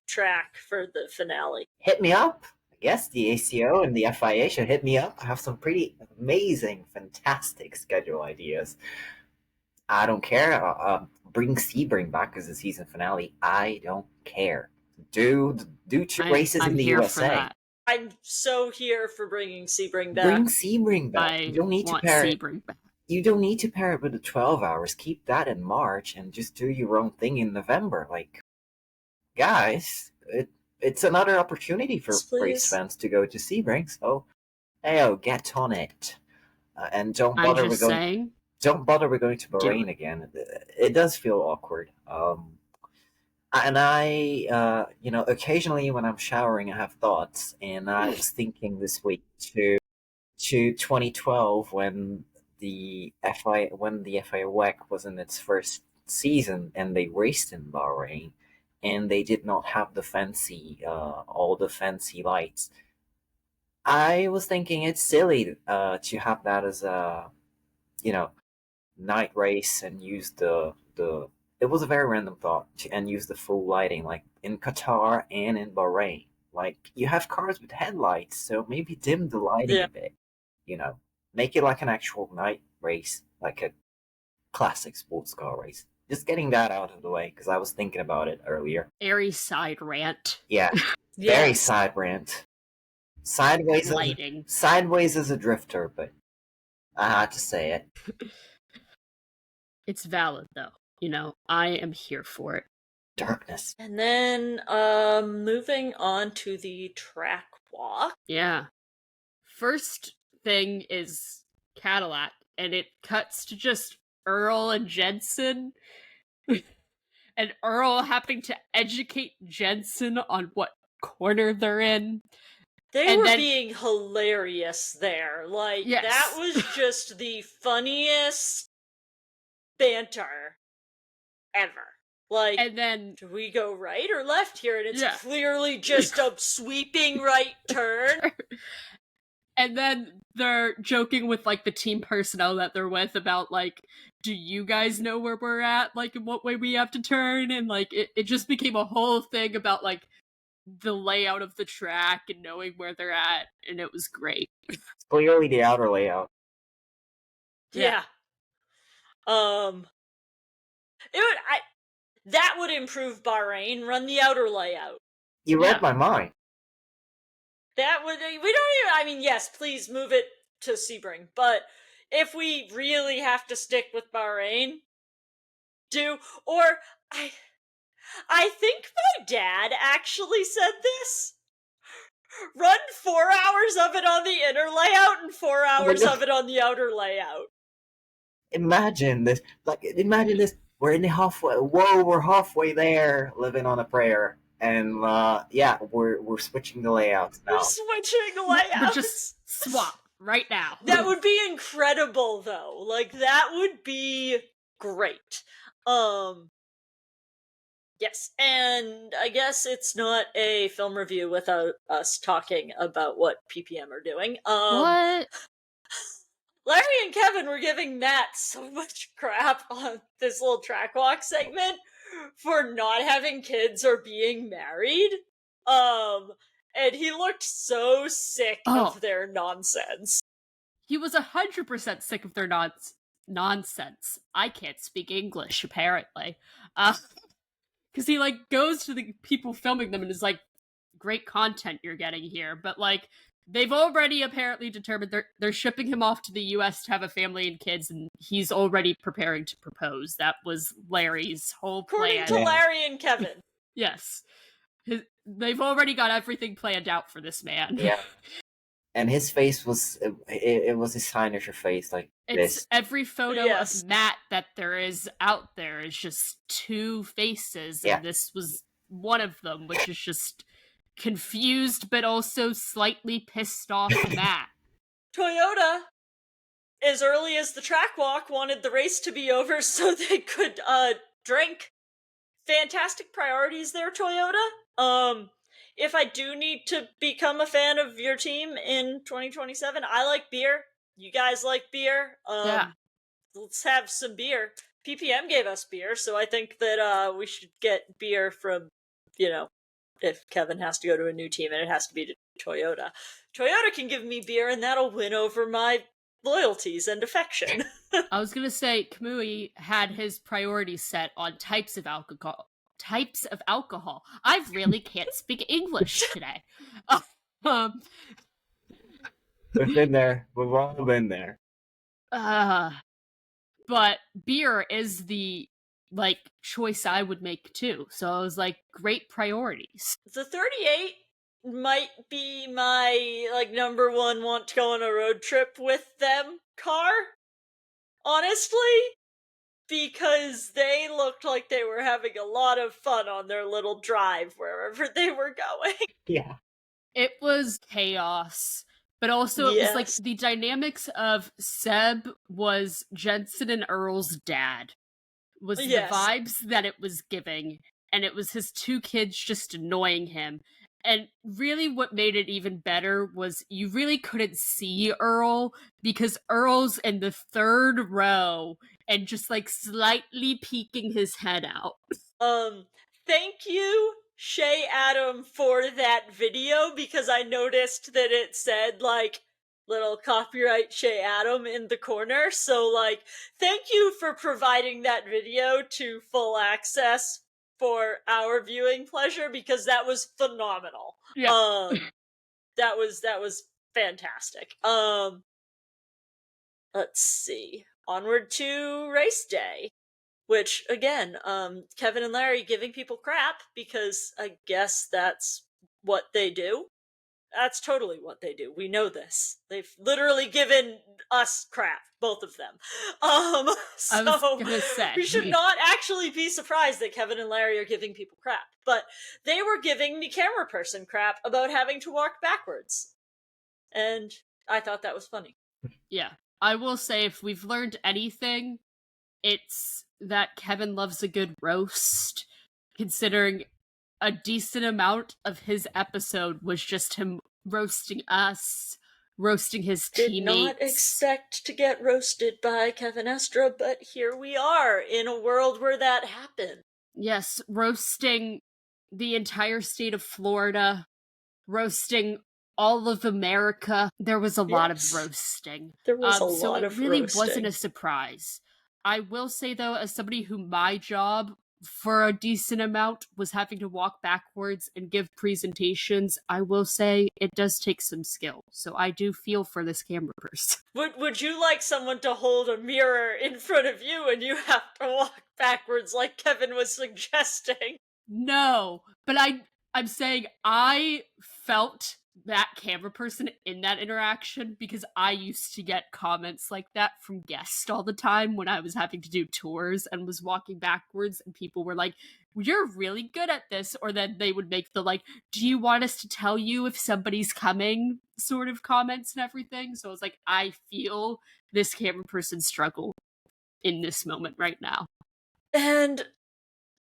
track for the finale. Hit me up. I guess the ACO and the FIA should hit me up. I have some pretty amazing, fantastic schedule ideas. I don't care. Bring Sebring back as the season finale. I don't care. Do 2 races in the USA. I'm so here for bringing Sebring back. Bring Sebring back. You don't need to pair it. You don't need to pair it with the 12 hours. Keep that in March and just do your own thing in November. Like, guys, it's another opportunity for race fans to go to Sebring. So, get on it. And don't bother with going. Don't bother with going to Bahrain again. It does feel awkward. And I, occasionally when I'm showering, I have thoughts. And I was thinking this week to 2012 when the FIA WEC was in its first season and they raced in Bahrain, and they did not have all the fancy lights. I was thinking it's silly to have that as a, night race and use the it was a very random thought and use the full lighting like in Qatar and in Bahrain. Like, you have cars with headlights, so maybe dim the lighting a bit. Make it like an actual night race, like a classic sports car race. Just getting that out of the way because I was thinking about it earlier. Very side rant. Yeah, very side rant. Sideways lighting. Sideways as a drifter, but I had to say it. It's valid, though. I am here for it. Darkness. And then, moving on to the track walk. Yeah. First thing is Cadillac, and it cuts to just Earl and Jensen. And Earl having to educate Jensen on what corner they're in. They were being hilarious there. Like, that was just the funniest banter ever. Like, and then, do we go right or left here? And it's clearly just a sweeping right turn. And then they're joking with, like, the team personnel that they're with about, like, do you guys know where we're at? Like, in what way we have to turn? And, like, it just became a whole thing about, like, the layout of the track and knowing where they're at. And it was great. It's clearly the outer layout. Yeah. That would improve Bahrain. Run the outer layout. You read my mind. That would, we don't even, I mean, yes, please move it to Sebring, but if we really have to stick with Bahrain, I think my dad actually said this. Run 4 hours of it on the inner layout and 4 hours of it on the outer layout. Imagine this. We're in the halfway. Whoa, we're halfway there, living on a prayer. And we're switching the layouts now. We're switching layouts. But just swap right now. That would be incredible, though. Like, that would be great. Yes, and I guess it's not a film review without us talking about what PPM are doing. What? Larry and Kevin were giving Matt so much crap on this little track walk segment for not having kids or being married. and he looked so sick of their nonsense. He was 100% sick of their nonsense. I can't speak English, apparently. Because he, like, goes to the people filming them and is like, great content you're getting here. But, like, they've already apparently determined they're shipping him off to the US to have a family and kids, and he's already preparing to propose. That was Larry's whole plan. According to Larry and Kevin. Yes. They've already got everything planned out for this man. Yeah. And his face was, it was his signature face, like it's this. Every photo of Matt that there is out there is just two faces, and this was one of them, which is just confused but also slightly pissed off Matt. Toyota, as early as the track walk, wanted the race to be over so they could drink. Fantastic priorities there, Toyota. If I do need to become a fan of your team in 2027, I like beer. You guys like beer. Let's have some beer. PPM gave us beer, so I think that we should get beer from, if Kevin has to go to a new team and it has to be to Toyota. Toyota can give me beer and that'll win over my loyalties and affection. I was gonna say, Kamui had his priorities set on types of alcohol. I really can't speak English today. We've been there. We've all been there. But beer is the, like, choice I would make too. So I was like, great priorities. The 38 might be my, like, number one want to go on a road trip with them car, honestly, because they looked like they were having a lot of fun on their little drive wherever they were going. Yeah. It was chaos, but also it was like the dynamics of Seb was Jensen and Earl's dad, was the vibes that it was giving, and it was his two kids just annoying him. And really what made it even better was you really couldn't see Earl because Earl's in the third row and just, like, slightly peeking his head out. Thank you, Shay Adam, for that video, because I noticed that it said, like, little copyright Shay Adam in the corner. So, like, thank you for providing that video to full access for our viewing pleasure, because that was phenomenal. Yeah. That was fantastic. Let's see. Onward to race day, which, again, Kevin and Larry giving people crap, because I guess that's what they do. That's totally what they do. We know this. They've literally given us crap, both of them. So I was gonna say, we should not actually be surprised that Kevin and Larry are giving people crap. But they were giving the camera person crap about having to walk backwards. And I thought that was funny. Yeah. I will say, if we've learned anything, it's that Kevin loves a good roast, considering a decent amount of his episode was just him roasting us, roasting his teammates. Did not expect to get roasted by Kevin Estra, but here we are in a world where that happened. Yes, roasting the entire state of Florida, roasting all of America. There was a lot of roasting. There was a lot of roasting. So it really roasting. wasn't a surprise. I will say, though, as somebody who my job for a decent amount was having to walk backwards and give presentations, I will say it does take some skill. So I do feel for this camera person. Would you like someone to hold a mirror in front of you and you have to walk backwards like Kevin was suggesting? No, but I'm saying I felt that camera person in that interaction because I used to get comments like that from guests all the time when I was having to do tours and was walking backwards, and people were like, you're really good at this, or then they would make the, like, do you want us to tell you if somebody's coming sort of comments and everything. So I was like, I feel this camera person struggle in this moment right now. And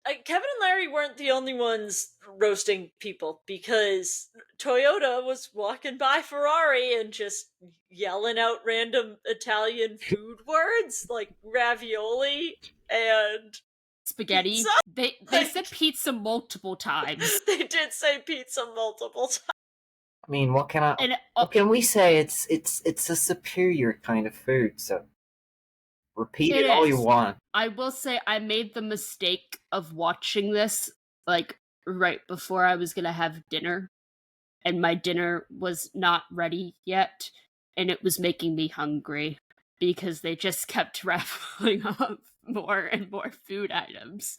Kevin and Larry weren't the only ones roasting people, because Toyota was walking by Ferrari and just yelling out random Italian food words like ravioli and spaghetti. Pizza? They said pizza multiple times. They did say pizza multiple times. I mean, what can I? And What can we say? It's a superior kind of food. So repeat it it all you is. want. I will say I made the mistake of watching this like right before I was gonna have dinner, and my dinner was not ready yet, and it was making me hungry because they just kept raffling off more and more food items.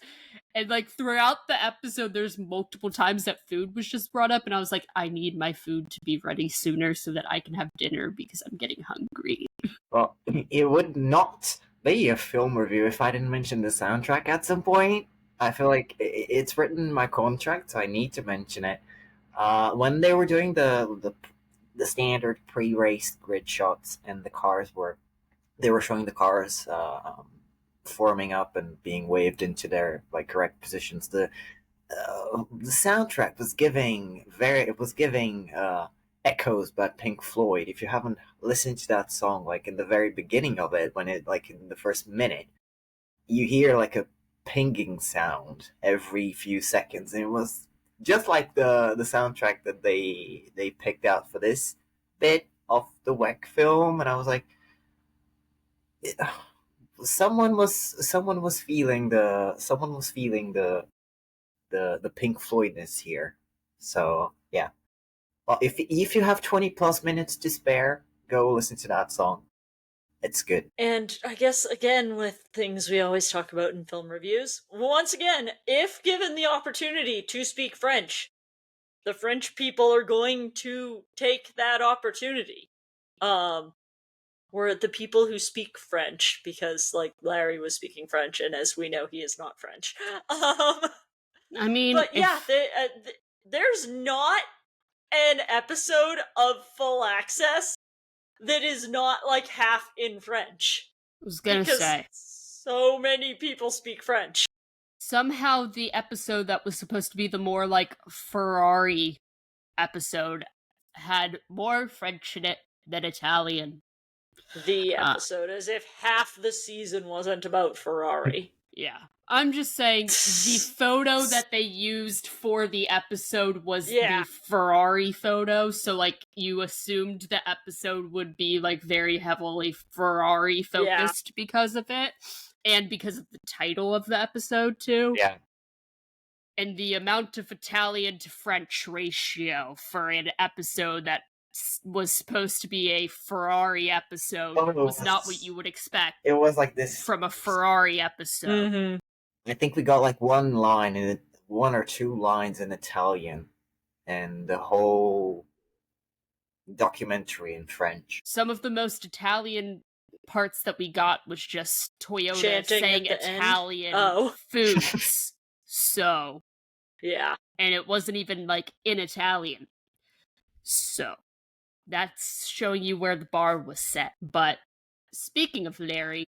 And like throughout the episode, there's multiple times that food was just brought up, and I was like, I need my food to be ready sooner so that I can have dinner because I'm getting hungry. Well, it would not be a film review if I didn't mention the soundtrack at some point. I feel like it's written in my contract, so I need to mention it. When they were doing the standard pre-race grid shots, and they were showing the cars forming up and being waved into their like correct positions. The soundtrack was giving echoes by Pink Floyd. If you haven't listened to that song, like in the very beginning of it, when it like in the first minute, you hear like a pinging sound every few seconds, and it was just like the soundtrack that they picked out for this bit of the WEC film, and I was like, it, someone was feeling the Pink Floydness here. So yeah. Well, if you have 20 plus minutes to spare, go listen to that song. It's good. And I guess, again, with things we always talk about in film reviews, once again, if given the opportunity to speak French, the French people are going to take that opportunity. We're the people who speak French, because, like, Larry was speaking French, and as we know, he is not French. I mean, But yeah, there's not an episode of Full Access that is not like half in French, I was gonna because say, so many people speak French. somehow the episode that was supposed to be the more like Ferrari episode had more French in it than Italian. The episode, as if half the season wasn't about Ferrari. Yeah. I'm just saying the photo that they used for the episode was Yeah. the Ferrari photo, so like you assumed the episode would be like very heavily Ferrari focused because of it, and because of the title of the episode too. Yeah. And the amount of Italian to French ratio for an episode that was supposed to be a Ferrari episode was not what you would expect It was like this from a Ferrari episode. Mm-hmm. I think we got like one or two lines in Italian, and the whole documentary in French. Some of the most Italian parts that we got was just Toyota Chanting saying at the end? Italian Oh. foods. So, Yeah. and it wasn't even like in Italian. So, that's showing you where the bar was set. But speaking of Larry,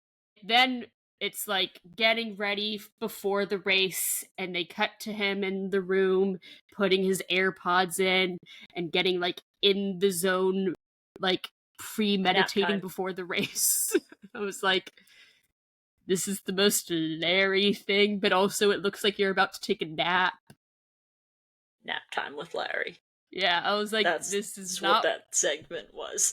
then it's like getting ready before the race, and they cut to him in the room putting his AirPods in and getting like in the zone, like premeditating Nap time. before the race. I was like, this is the most Larry thing, but also it looks like you're about to take a nap. Nap time with Larry. Yeah, I was like, This is what that segment was.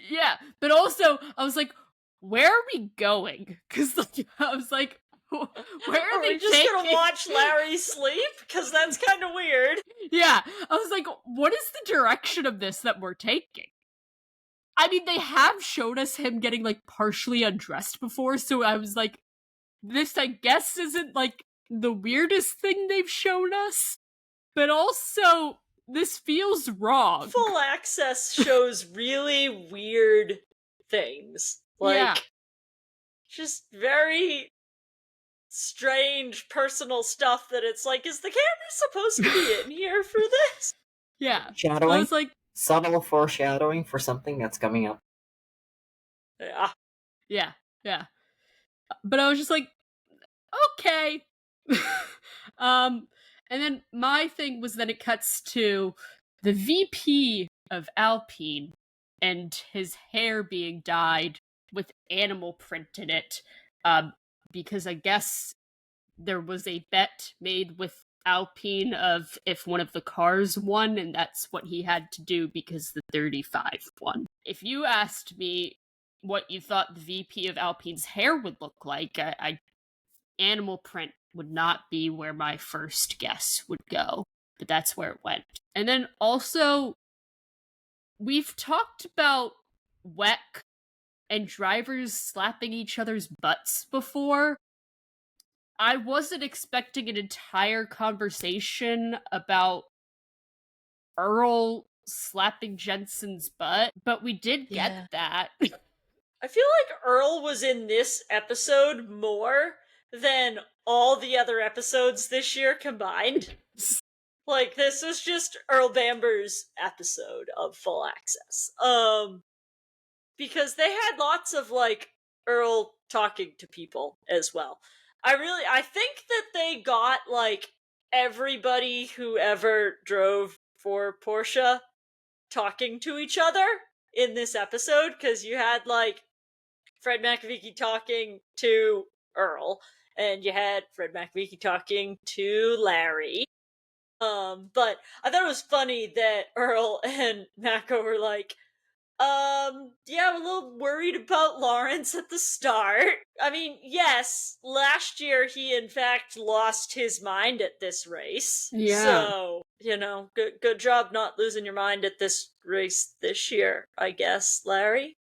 Yeah, but also I was like, where are we going? Because like, I was like, where are they we just taking... gonna watch Larry sleep? Because that's kind of weird. Yeah, I was like, what is the direction of this that we're taking? I mean, they have showed us him getting like partially undressed before, so I was like, this I guess isn't like the weirdest thing they've shown us, but also this feels wrong. Full Access shows really weird things. Like, just very strange personal stuff that it's like, is the camera supposed to be in here for this? Yeah. Shadowing? I was like, subtle foreshadowing for something that's coming up. Yeah. Yeah. But I was just like, okay. And then my thing was that it cuts to the VP of Alpine and his hair being dyed with animal print in it, because I guess there was a bet made with Alpine of if one of the cars won, and that's what he had to do because the 35 won. If you asked me what you thought the VP of Alpine's hair would look like, animal print would not be where my first guess would go, but that's where it went. And then also, we've talked about WEC and drivers slapping each other's butts before. I wasn't expecting an entire conversation about Earl slapping Jensen's butt, but we did get that. I feel like Earl was in this episode more than all the other episodes this year combined. Like, this was just Earl Bamber's episode of Full Access. Because they had lots of, like, Earl talking to people as well. I think that they got, like, everybody who ever drove for Porsche talking to each other in this episode, because you had, like, Fred McVicky talking to Earl, and you had Fred McVicky talking to Larry. But I thought it was funny that Earl and Mako were like, yeah, I'm a little worried about Lawrence at the start. I mean, yes, last year he in fact lost his mind at this race. Yeah. So, good job not losing your mind at this race this year, I guess, Larry.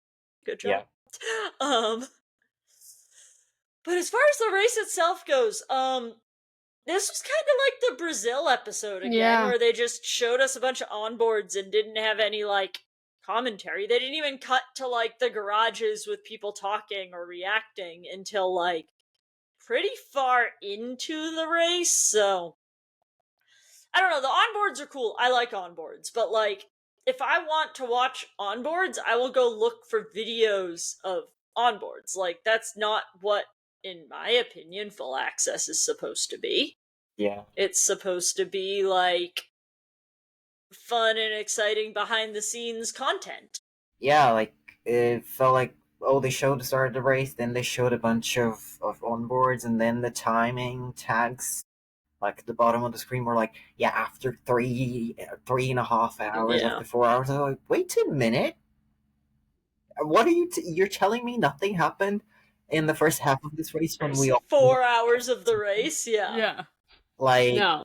Good job. Yeah. But as far as the race itself goes, this was kind of like the Brazil episode again, where they just showed us a bunch of onboards and didn't have any, like, commentary. They didn't even cut to, like, the garages with people talking or reacting until, like, pretty far into the race, so I don't know, the onboards are cool. I like onboards, but, like, if I want to watch onboards, I will go look for videos of onboards. Like, that's not what, in my opinion, Full Access is supposed to be. Yeah. It's supposed to be, like, fun and exciting behind-the-scenes content. Yeah, like, it felt like, they showed the start of the race, then they showed a bunch of onboards, and then the timing tags, like, at the bottom of the screen were like, yeah, after 3.5 hours, Yeah. after 4 hours. I was like, wait a minute. What are you, you're telling me nothing happened in the first half of this race when we all 4 hours of the race, yeah. Yeah. like No.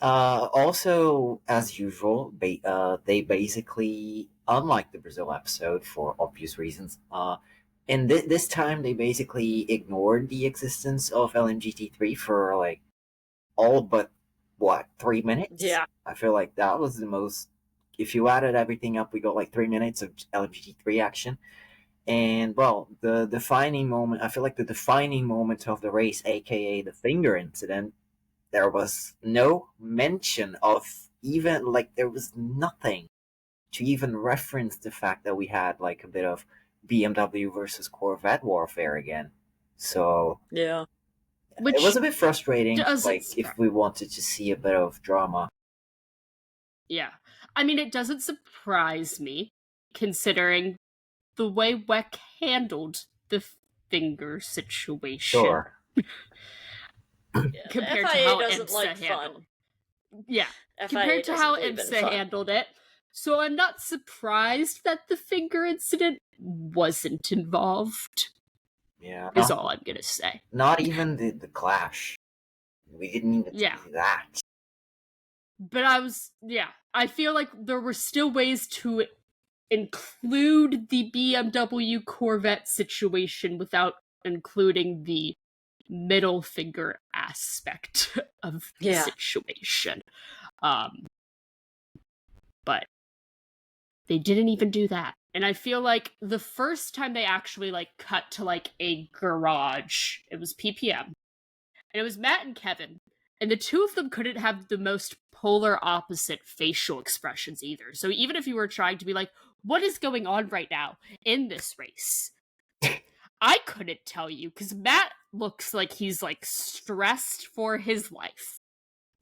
also, as usual, they basically, unlike the Brazil episode for obvious reasons, and this time they basically ignored the existence of LMGT3 for, like, all but, 3 minutes? Yeah. I feel like that was the most, if you added everything up, we got like 3 minutes of LMGT3 action. And, well, the defining moment, I feel like the defining moment of the race, aka the finger incident, there was no mention of, even, like, there was nothing to even reference the fact that we had, like, a bit of BMW versus Corvette warfare again. So, yeah, it was a bit frustrating, like, surprise. if we wanted to see a bit of drama. Yeah. I mean, it doesn't surprise me, considering the way WEC handled the finger situation. Sure. Compared to FIA how doesn't IMSA like handled fun. Yeah. FIA Compared to doesn't how believe in IMSA fun. handled it. So I'm not surprised that the finger incident wasn't involved. Yeah. Is all I'm gonna say. Not even the clash. We didn't even see that. But I feel like there were still ways to include the BMW Corvette situation without including the middle finger aspect of the situation. But they didn't even do that. And I feel like the first time they actually, like, cut to, like, a garage, it was PPM. And it was Matt and Kevin. And the two of them couldn't have the most polar opposite facial expressions either. So even if you were trying to be like, what is going on right now in this race? I couldn't tell you, because Matt looks like he's, like, stressed for his life.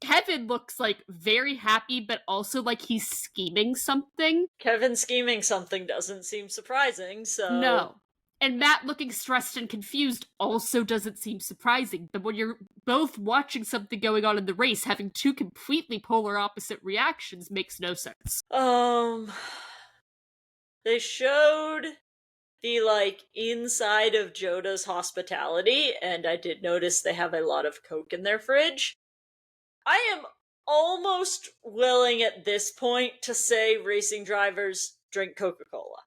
Kevin looks, like, very happy, but also like he's scheming something. Kevin scheming something doesn't seem surprising, so... No. And Matt looking stressed and confused also doesn't seem surprising. But when you're both watching something going on in the race, having two completely polar opposite reactions makes no sense. They showed the, like, inside of Joda's hospitality, and I did notice they have a lot of Coke in their fridge. I am almost willing at this point to say racing drivers drink Coca-Cola.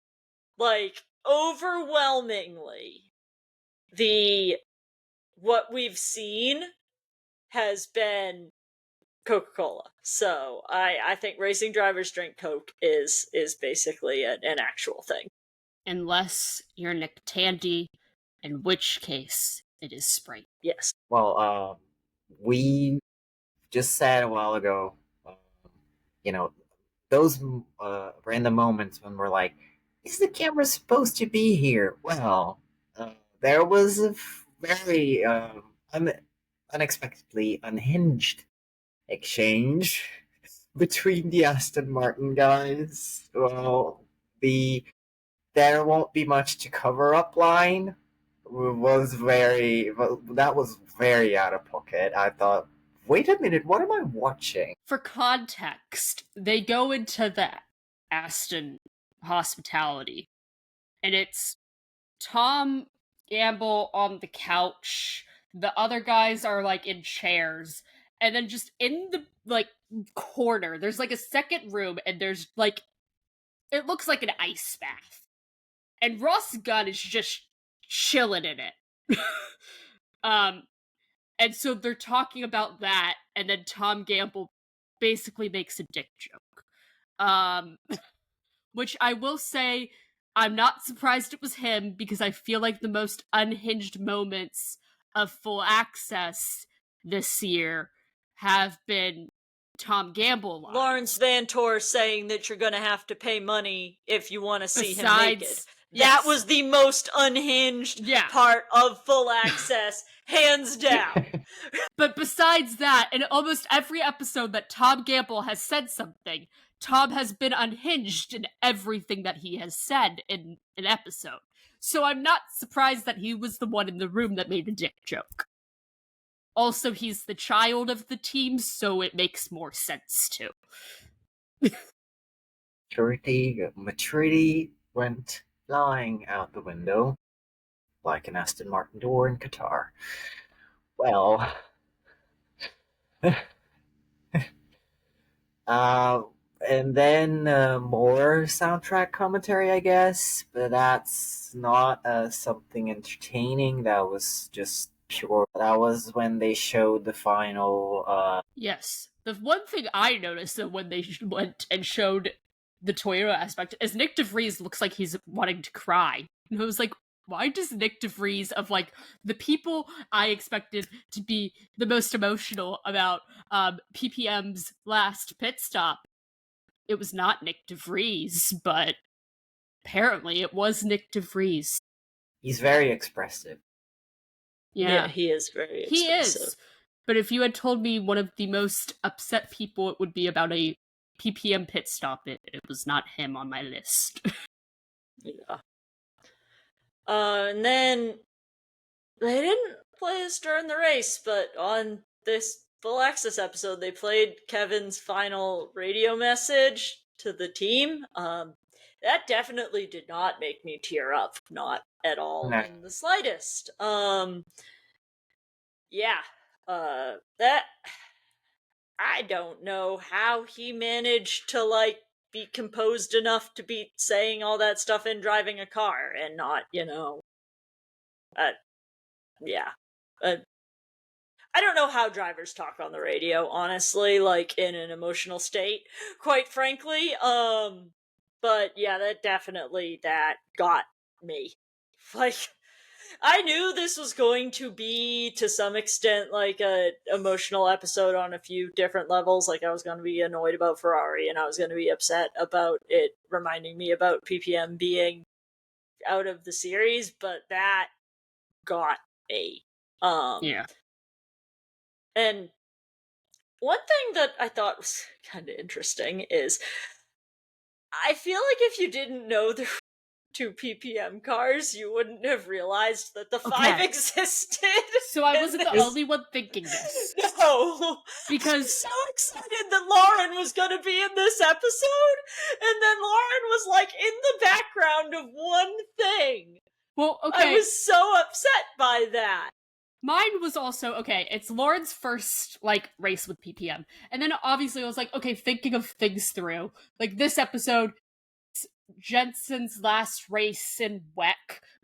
Like, overwhelmingly, what we've seen has been Coca-Cola. So I think racing drivers drink Coke is basically an actual thing. Unless you're Nick Tandy, in which case it is Sprite. Yes. Well, we just said a while ago, you know, those random moments when we're like, is the camera supposed to be here? Well, there was a very unexpectedly unhinged exchange between the Aston Martin guys. Well, there won't be much to cover up line was that was very out of pocket. I thought, wait a minute, what am I watching? For context, they go into the Aston hospitality, and it's Tom Gamble on the couch, the other guys are like in chairs, and then just in the like corner, there's like a second room, and there's like it looks like an ice bath. And Ross Gunn is just chilling in it. And so they're talking about that, and then Tom Gamble basically makes a dick joke. Which I will say, I'm not surprised it was him, because I feel like the most unhinged moments of Full Access this year have been Tom Gamble lines. Lawrence Van Tor saying that you're gonna have to pay money if you want to see him naked. Yes. That was the most unhinged part of Full Access, hands down. But besides that, in almost every episode that Tom Gamble has said something, Tom has been unhinged in everything that he has said in an episode. So I'm not surprised that he was the one in the room that made the dick joke. Also, he's the child of the team, so it makes more sense too. Maturity went flying out the window like an Aston Martin door in Qatar. Well, and then more soundtrack commentary, I guess, but that's not something entertaining. That was just pure. That was when they showed the final. Yes. The one thing I noticed that when they went and showed the Toyota aspect is Nick DeVries looks like he's wanting to cry. And I was like, why does Nick DeVries, of like the people I expected to be the most emotional about PPM's last pit stop, it was not Nick DeVries, but apparently it was Nick DeVries. He's very expressive. Yeah, he is very expressive. He is. But if you had told me one of the most upset people it would be about a PPM pit stop, it was not him on my list. Yeah. And then they didn't play this during the race, but on this Full Access episode, they played Kevin's final radio message to the team. That definitely did not make me tear up, not at all in the slightest. That I don't know how he managed to like be composed enough to be saying all that stuff and driving a car and not, I don't know how drivers talk on the radio, honestly, like in an emotional state, quite frankly. But yeah, that got me. Like, I knew this was going to be, to some extent, like a emotional episode on a few different levels. Like, I was going to be annoyed about Ferrari, and I was going to be upset about it reminding me about PPM being out of the series, but that got me. Yeah. And one thing that I thought was kind of interesting is, I feel like if you didn't know 2 ppm cars, you wouldn't have realized that the 5 Okay. existed. So I in wasn't the this. only one thinking this. No, I was Because so excited that Lauren was going to be in this episode, and then Lauren was like in the background of one thing. well, I okay. was so upset by that. Mine was also, okay, it's Lauren's first, like, race with PPM. And then obviously I was like, okay, thinking of things through. Like, this episode, it's Jensen's last race in WEC,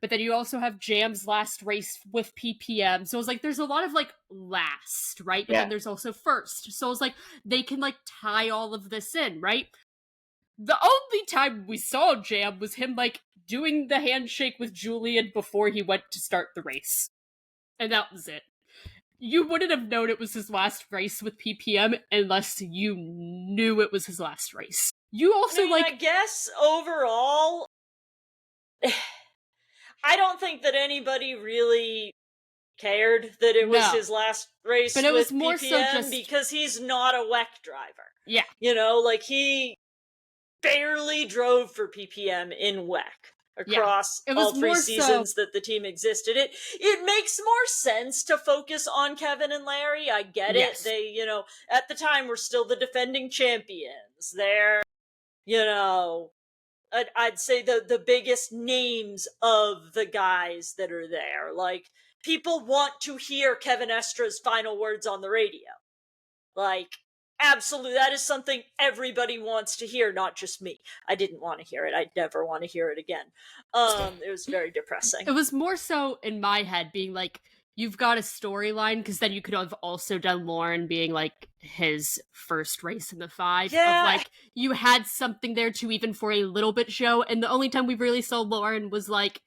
but then you also have Jam's last race with PPM. So I was like, there's a lot of, like, last, right? But then there's also first. So I was like, they can, like, tie all of this in, right? The only time we saw Jam was him, like, doing the handshake with Julian before he went to start the race. And that was it. You wouldn't have known it was his last race with PPM unless you knew it was his last race. You also, I guess overall, I don't think that anybody really cared that it was his last race but it with was more PPM so just because he's not a WEC driver. Yeah. Like, he barely drove for PPM in WEC across all 3 seasons that the team existed. It makes more sense to focus on Kevin and Larry. I get it. They, at the time were still the defending champions. They're, I'd say the biggest names of the guys that are there. Like, people want to hear Kevin Estra's final words on the radio. Like, absolutely, that is something everybody wants to hear, not just me. I didn't want to hear it. I'd never want to hear it again. It was very depressing. It was more so in my head being like, you've got a storyline, because then you could have also done Lauren being like his first race in the 5. Yeah. Of like, you had something there to even for a little bit show, and the only time we really saw Lauren was like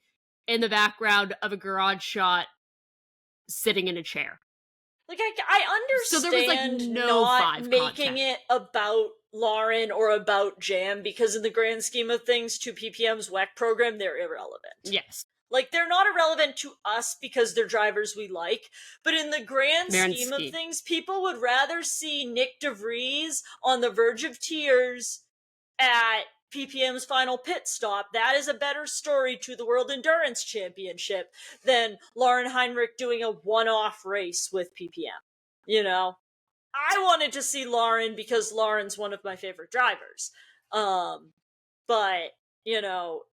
in the background of a garage shot sitting in a chair. Like, I understand so there was, like, no not 5 making content. it about Lauren or about Jam, because in the grand scheme of things, to PPM's WEC program, they're irrelevant. Yes. Like, they're not irrelevant to us because they're drivers we like, but in the grand scheme of things, people would rather see Nick DeVries on the verge of tears at PPM's final pit stop. That is a better story to the World Endurance Championship than Lauren Heinrich doing a one-off race with PPM. I wanted to see Lauren because Lauren's one of my favorite drivers. But,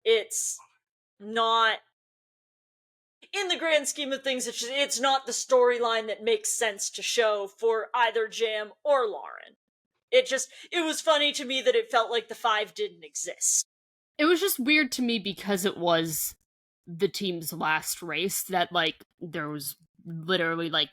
it's not, in the grand scheme of things, it's not the storyline that makes sense to show for either Jam or Lauren. It was funny to me that it felt like the 5 didn't exist. It was just weird to me because it was the team's last race that, like, there was literally, like,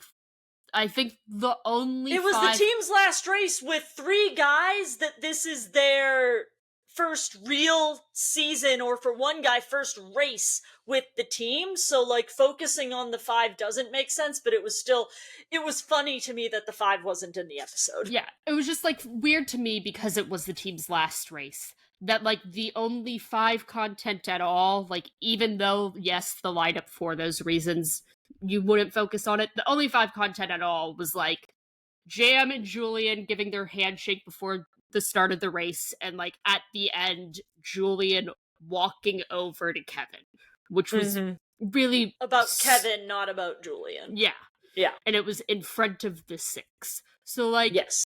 I think the only It was the team's last race with 3 guys that this is their first real season, or for one guy, first race with the team. So, like, focusing on the 5 doesn't make sense, but it was funny to me that the 5 wasn't in the episode. Yeah, it was just, like, weird to me because it was the team's last race. That, like, the only 5 content at all, like, even though, yes, the lineup for those reasons, you wouldn't focus on it, the only 5 content at all was, like, Jam and Julian giving their handshake before the start of the race, and, like, at the end, Julian walking over to Kevin, which was really about Kevin, not about Julian. Yeah. And it was in front of the 6. So, like, yes,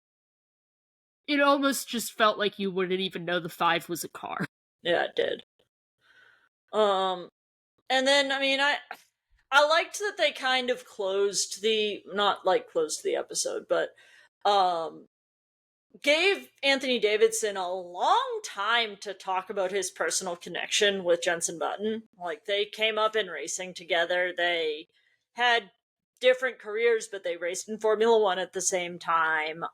it almost just felt like you wouldn't even know the 5 was a car. Yeah, it did. And then, I liked that they kind of not like closed the episode, but gave Anthony Davidson a long time to talk about his personal connection with Jenson Button. Like, they came up in racing together. They had different careers, but they raced in Formula One at the same time.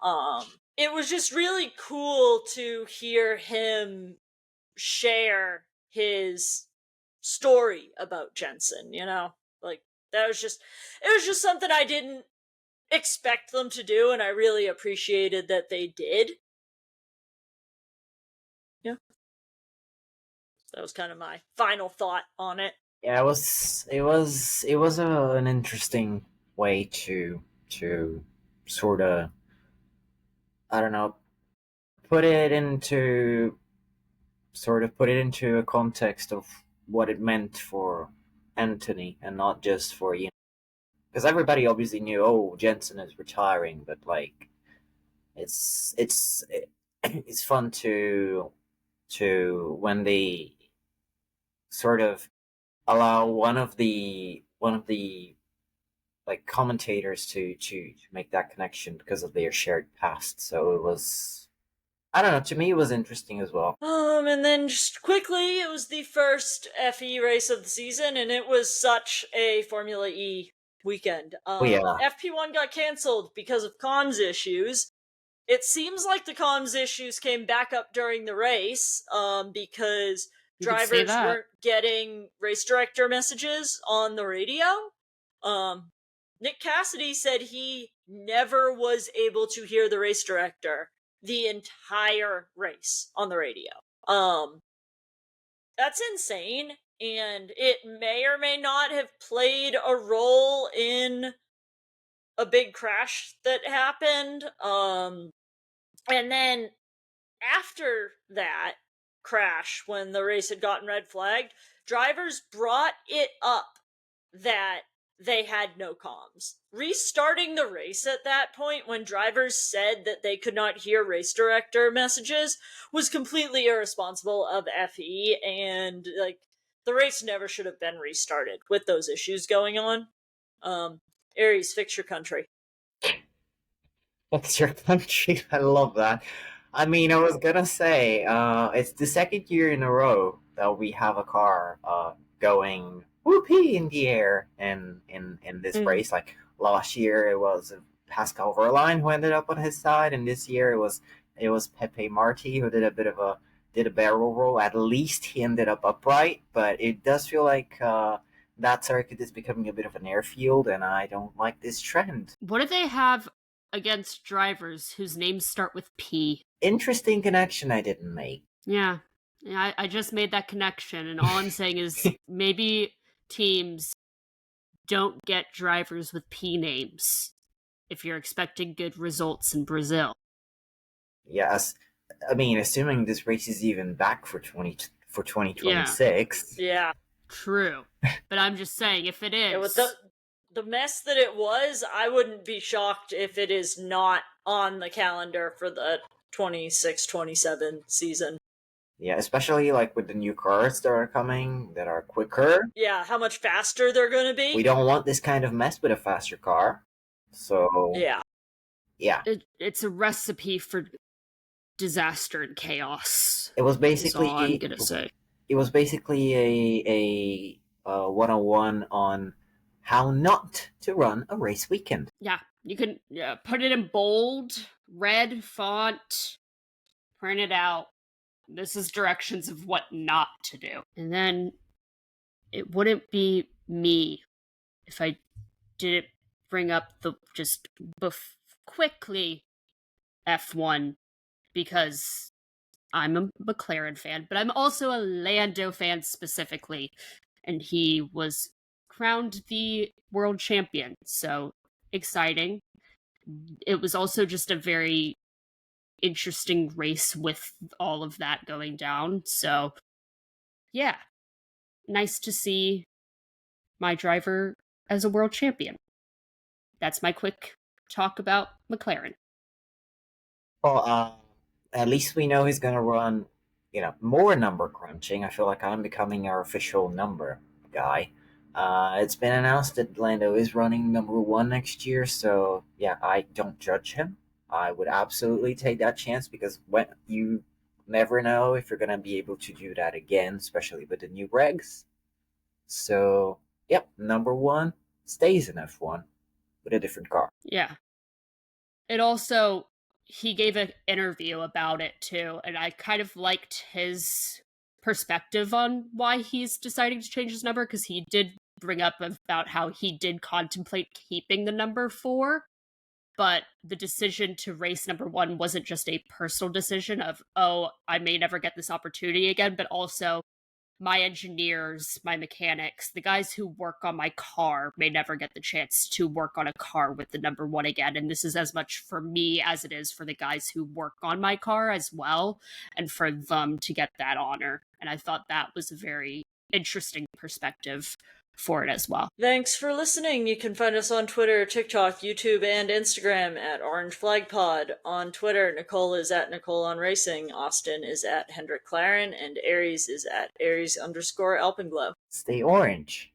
It was just really cool to hear him share his story about Jenson, Like, it was just something I didn't expect them to do, and I really appreciated that they did. Yeah. That was kind of my final thought on it. Yeah, it was an interesting way to sort of, I don't know, put it into a context of what it meant for Anthony and not just for, because everybody obviously knew, oh, Jensen is retiring, but like it's it's fun to when they sort of allow one of the like commentators to make that connection because of their shared past. So it was, I don't know, to me it was interesting as well. And then just quickly, it was the first FE race of the season, and it was such a Formula E weekend. Oh yeah, FP1 got canceled because of comms issues. It seems like the comms issues came back up during the race, because You could say drivers that. weren't getting race director messages on the radio. Nick Cassidy said he never was able to hear the race director the entire race on the radio. That's insane, and it may or may not have played a role in a big crash that happened. And then after that crash, when the race had gotten red flagged, drivers brought it up that they had no comms. Restarting the race at that point, when drivers said that they could not hear race director messages, was completely irresponsible of FE, and like the race never should have been restarted with those issues going on. Aries, fix your country. that's your country. I love that. I mean, I was gonna say, it's the second year in a row that we have a car going whoopee in the air in this race. Like last year, it was Pascal Verlaine who ended up on his side, and this year it was Pepe Marti who did a barrel roll. At least he ended up upright, but it does feel like that circuit is becoming a bit of an airfield, and I don't like this trend. What do they have against drivers whose names start with P? Interesting connection I didn't make. Yeah. I just made that connection, and all I'm saying is maybe teams don't get drivers with P names if you're expecting good results in Brazil. Yes, I mean, assuming this race is even back for 2026. Yeah. True. But I'm just saying, if it is... Yeah, with the mess that it was, I wouldn't be shocked if it is not on the calendar for the 26-27 season. Yeah, especially like with the new cars that are coming that are quicker. Yeah, how much faster they're going to be. We don't want this kind of mess with a faster car. So Yeah. It's a recipe for disaster and chaos. It was Is basically all I'm gonna say. It was basically a 101 on how not to run a race weekend. Yeah, you can put it in bold, red font, print it out. This is directions of what not to do. And then it wouldn't be me if I didn't bring up the just quickly F1, because I'm a McLaren fan, but I'm also a Lando fan specifically, and he was crowned the world champion, so exciting. It was also just a very interesting race with all of that going down, so yeah, nice to see my driver as a world champion. That's my quick talk about McLaren. Well, at least we know he's gonna run, more number crunching. I feel like I'm becoming our official number guy. It's been announced that Lando is running number one next year, so yeah, I don't judge him. I would absolutely take that chance because when you never know if you're gonna be able to do that again, especially with the new regs. So, yep, number one stays in F1 with a different car. Yeah. It also, he gave an interview about it too, and I kind of liked his perspective on why he's deciding to change his number, because he did bring up about how he did contemplate keeping the number 4, but the decision to race number 1 wasn't just a personal decision of, oh, I may never get this opportunity again, but also my engineers, my mechanics, the guys who work on my car may never get the chance to work on a car with the number 1 again. And this is as much for me as it is for the guys who work on my car as well, and for them to get that honor. And I thought that was a very interesting perspective for it as well. Thanks for listening. You can find us on Twitter, TikTok, YouTube, and Instagram at Orange Flag Pod. On Twitter, Nicole is at Nicole on Racing, Austin is at Hendrik Claren, and Aries is at Aries_Alpenglow. Stay orange.